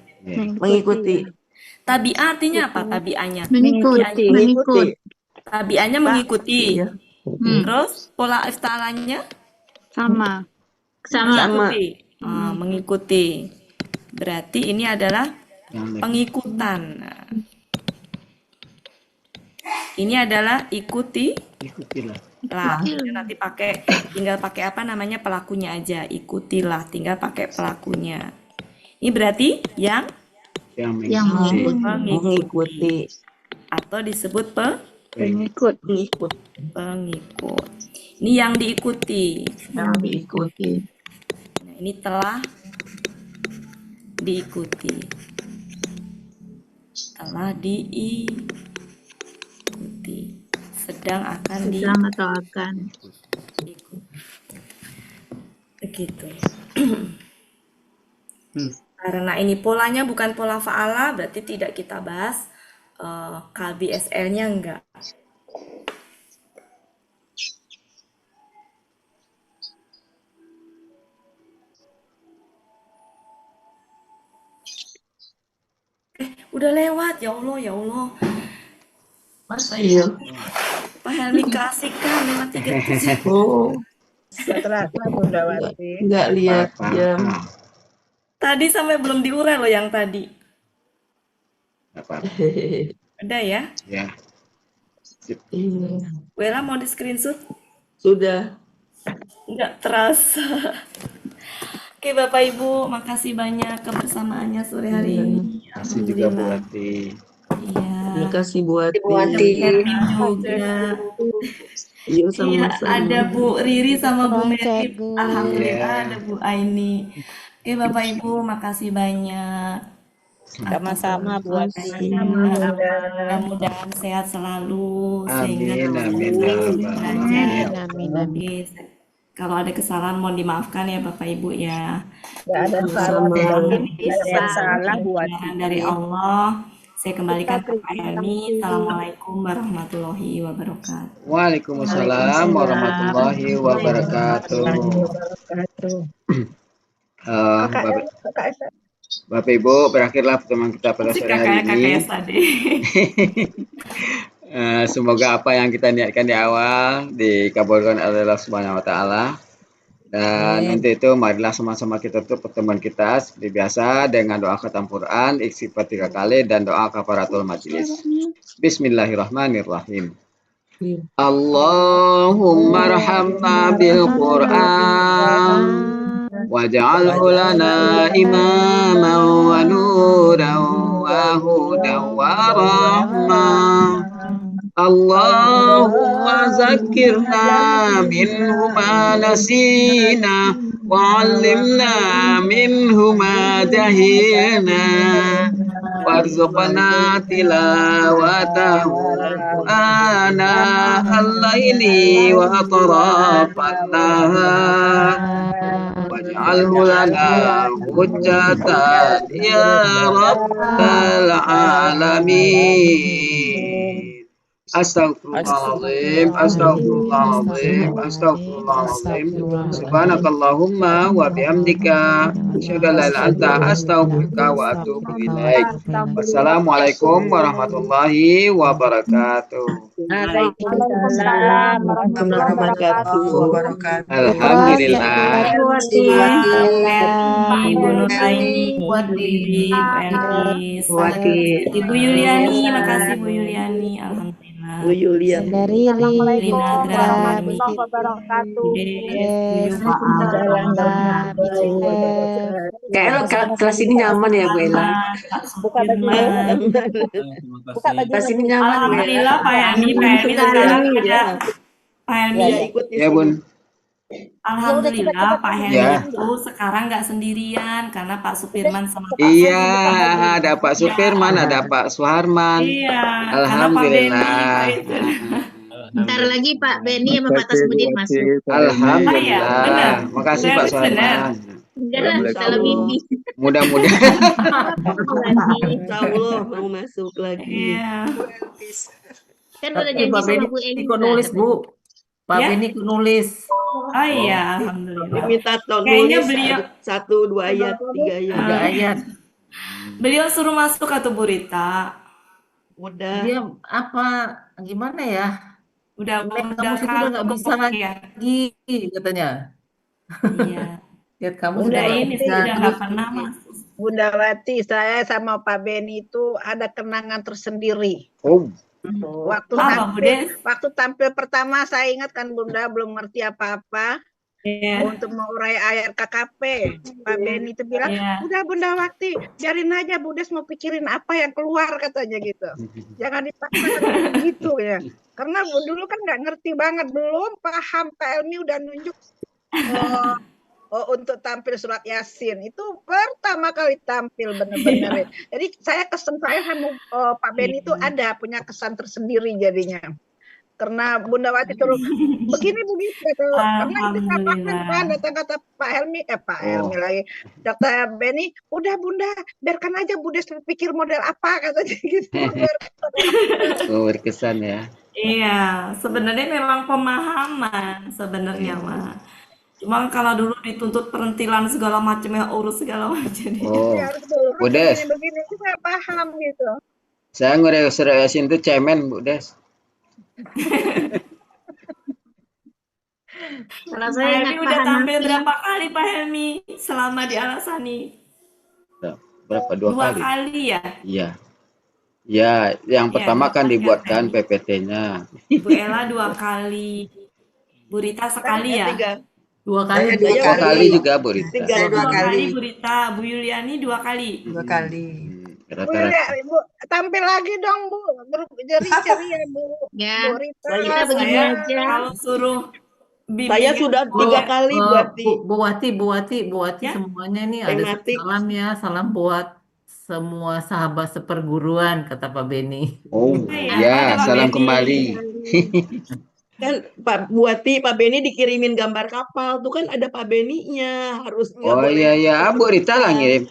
Mengikuti. Tabi'ah artinya apa? Tabi'ahnya? Mengikuti. Tabi'ahnya mengikuti. Iya. Terus pola iftalanya? Sama. Mengikuti. Mengikuti. Berarti ini adalah pengikutan. Nah, ini adalah Ikutilah. lah. Nanti tinggal pakai apa namanya, pelakunya aja. Ikutilah, tinggal pakai pelakunya. Ini berarti yang mengikuti atau disebut Pengikut. pengikut. Ini yang diikuti. Yang diikuti. Nah, ini telah diikuti. Telah diikuti. Sedang akan atau akan. diikuti. Begitu. Karena ini polanya bukan pola fa'ala, berarti tidak kita bahas kalbi SL-nya enggak. Udah lewat, ya Allah, ya Allah. Masa iya? Pak Helmi kasihkan lewat 37. Oh, Terasa Bundawati. nggak lihat jam. Tadi sampai belum diurai loh yang tadi. Udah ya? Ya. Wela mau di screenshot? Sudah. Nggak terasa. Oke Bapak Ibu, makasih banyak kebersamaannya sore hari ini. Kasih juga Bu Ati. Iya. Terima kasih buat Hermin juga. Iya, Iya, sama-sama. ada Bu Riri sama Bu Meri. Cikgu. Alhamdulillah ada Bu Aini. Oke Bapak Ibu, makasih banyak. Sama-sama buat Mudah-mudahan sehat selalu sehingga Amin. belajar. Amin. Oke, kalau ada kesalahan mohon dimaafkan ya Bapak Ibu ya. Nggak ada salah. Ada salah buat Kebenaran dari Allah. Saya kembalikan ke Pak Helmi. Assalamualaikum warahmatullahi wabarakatuh. Waalaikumsalam warahmatullahi wabarakatuh. Bapak Ibu, berakhirlah pertemuan kita pada sore hari ini. Semoga apa yang kita niatkan di awal dikabulkan oleh Allah Subhanahu wa taala. Dan untuk itu marilah sama-sama kita tutup pertemuan kita seperti biasa dengan doa khatam Quran, istighfar 3 kali dan doa kafaratul majelis. Bismillahirrahmanirrahim. Allahumma arhamna bil Quran waj'alhu lana imaman wa nuran wa hudan wa rahmah. Allahumma zakkirna minhu ma nasina wa 'allimna minhu ma jahilna warzuqna tilawatahu ana al-laili wa atrafan nahar waj'alhu lana hujjatan ya rabbal alamin. Astagfirullahaladzim, astagfirullahaladzim, astagfirullahaladzim. Subhanakallahumma wa bihamdika. Asyhadu an la ilaha illa anta astaghfiruka wa atubu ilaik. Wassalamualaikum warahmatullahi wabarakatuh. Waalaikumsalam warahmatullahi wabarakatuh. Alhamdulillah. Ibu Nuraini, Bu Riri, Bu Elvis, Ibu Yuliani, makasih Bu Yuliani, alhamdulillah. Bu Yuliani. Dari Rina Drahmani, Kayaknya kelas ini nyaman ya Bu Ella. Buka baju. Buka baju. Kelas ini nyaman ya. Alhamdulillah Pak Helmi sekarang ada Pak Helmi. Ya Bun. Alhamdulillah Pak Helmi Ya. itu sekarang nggak sendirian karena Pak Supirman sama Pak Iya, ada Pak Supirman, ada Pak Suharman. Iya, Alhamdulillah. Bentar lagi Pak Beni sama Pak Tasmudin masuk. Alhamdulillah. Makasih Pak Suharman. Enggak lah, salah mimpi. Mudah-mudahan. Insya Allah mau masuk lagi. Iya. Kan udah Tapi janji Pak sama Beni Bu Eni. ikut nulis Bu. Pak Ya? Beni ikut nulis. Oh iya, alhamdulillah. Minta Kayaknya nulis beliau 1, 2 ayat, 3 ayat. 3 ayat. beliau suruh masuk atau Bu Rita? Udah. Dia apa? Gimana ya? Udah Kamu sudah nggak bisa lagi katanya. Iya. Lihat kamu Udah sudah ini bisa. sudah nggak pernah masuk. Bunda Wati, saya sama Pak Beni itu ada kenangan tersendiri. Oh. Waktu tampil pertama saya ingat kan Bunda belum ngerti apa-apa. Untuk mengurai ayat KKP, Pak Beni itu bilang, udah Bunda Wati, biarin aja Budes mau pikirin apa yang keluar katanya gitu. Jangan dipaksa gitu ya. Karena dulu kan nggak ngerti banget, belum paham. Pak Elmi udah nunjuk untuk tampil surat Yasin. Itu pertama kali tampil bener-bener. Jadi saya kesan saya sama Pak Beni itu ada punya kesan tersendiri jadinya. Karena Bunda Wati terus begini gitu. Karena itu kan datang kata Pak Helmi lagi. Kata Beni, udah Bunda, biarkan aja Budes pikir model apa katanya gitu. Oh, berkesan ya. Iya, sebenarnya memang pemahaman sebenarnya mah. Cuma kalau dulu dituntut perintilan segala macam ya urus segala macam. Oh, Budes. Begini saya paham gitu. Saya ngurus surat Yasin itu cemen, Budes. Kalau Pak saya Helmi ingat udah Pak tampil Hanafi. berapa kali Pak Helmi selama di Alasani? Berapa? 2 Dua kali? kali ya? Iya. Ya, yang Iya, pertama 2 kan kali dibuatkan PPT-nya. Bu Ella 2 kali. Bu Rita sekali ya? 2 kali. 2 kali juga, Bu Rita. 2 kali Bu Rita, Bu Yuliani 2 kali. 2 kali. Bu Ibu, tampil lagi dong Bu, ceria Bu. Ya, Bu Rita. kita begini aja. Kalau suruh Saya sudah 3 kali Bu Wati semuanya nih ada salam ya, salam buat semua sahabat seperguruan kata Pak Beni. Oh, ya, salam kembali. Kan Pak Buati, Pak Beni dikirimin gambar kapal, tuh kan ada Pak Beninya, harusnya. Oh iya, Bu Rita lah ngirim.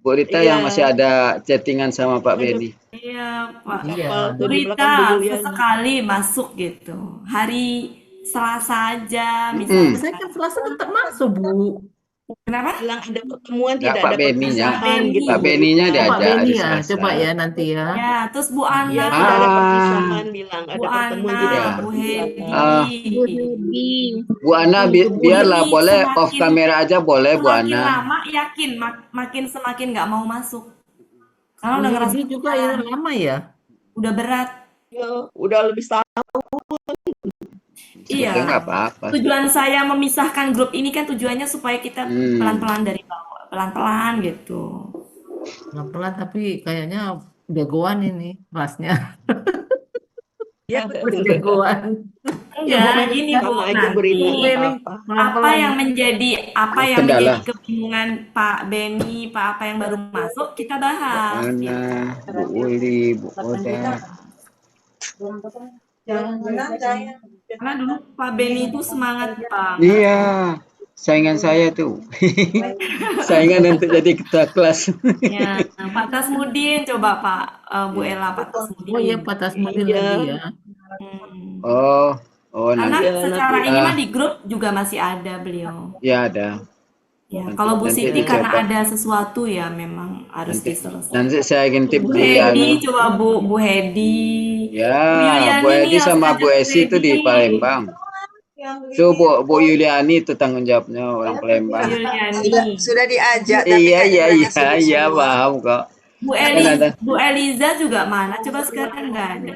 Bu Rita yang masih ada chattingan sama Pak Beni. Iya, Pak. Iya. Bu Rita sesekali masuk gitu. Hari Selasa aja misalnya. Saya kan Selasa tetap masuk, Bu. Kenapa? Bilang ada pertemuan Nggak, tidak Pak ada Beninya. perpisahan gitu. Pak Beninya Pak diajak Beni hari ya, Selasa. coba ya nanti ya. Ya, terus Bu Ana. Ya, tidak ada perpisahan bilang ada Bu pertemuan Ana, tidak ada Bu perpisahan. Hedi. Bu Ana biarlah boleh off kamera aja boleh Bu Semakin Ana. lama yakin makin semakin nggak mau masuk. Karena udah Bu ngerasa Hedi juga ya lama ya. udah berat. Ya, udah lebih tahun. Iya. Sebetulnya nggak apa-apa. Tujuan saya memisahkan grup ini kan tujuannya supaya kita pelan-pelan dari bawah, pelan-pelan gitu. Pelan-pelan tapi kayaknya jagoan ini kelasnya. Ya, jagoan. Enggak, gini Bu, nanti apa yang menjadi kebingungan Pak Beni, Pak apa yang baru masuk kita bahas. Ana, Bu Uli, Bu Oda. Karena dulu Pak Beni itu semangat Pak. Iya, saingan saya tuh. Saingan untuk jadi ketua kelas. Ya, Pak Tasmudin coba Pak Bu Ella, Pak Tasmudin. Oh iya Pak Tasmudin lagi ya. Oh, Karena nanti. secara ini mah di grup juga masih ada beliau. Ya ada. Ya, Nanti- kalau Bu nanti Siti karena dicoba. ada sesuatu ya memang harus diselesaikan. Nanti saya intip Bu di Hedi, coba Bu Hedi. Ya, Yuliani Bu Edi nih, harus sama ngajak Bu Esi itu Hedi di nih. Palembang. So, Bu Yuliani itu tanggung jawabnya orang Palembang. Yuliani. Sudah diajak tapi Iya, kayaknya iya, mereka iya, sibuk iya, semua. paham kok. Bu Eliza juga mana? Coba sekarang nggak ada.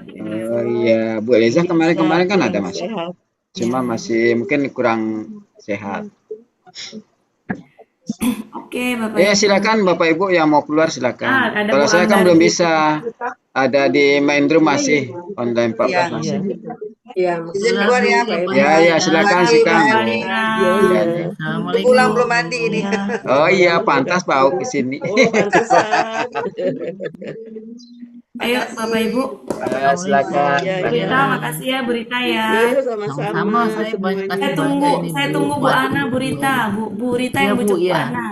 Oh iya, Bu Eliza kemarin kan ada masuk. Cuma masih mungkin kurang sehat. Oke, Bapak Ya Ibu. silakan Bapak Ibu yang mau keluar silakan. Ada Kalau Bu saya kan Anggar belum juga. bisa. Ada di main room masih online 14 masih. Iya, izin keluar ya Pak Ibu. Ya, silakan silakan. Pulang belum mandi ini. Oh iya, pantas bau ke sini. Ayo Bapak Ibu. Silakan. Burita, makasih ya Burita ya. Sama-sama. Saya banyak Saya tunggu Bu Ana, Burita. Bu Rita yang Ya, Bu, bujuk Bu ya. Ana.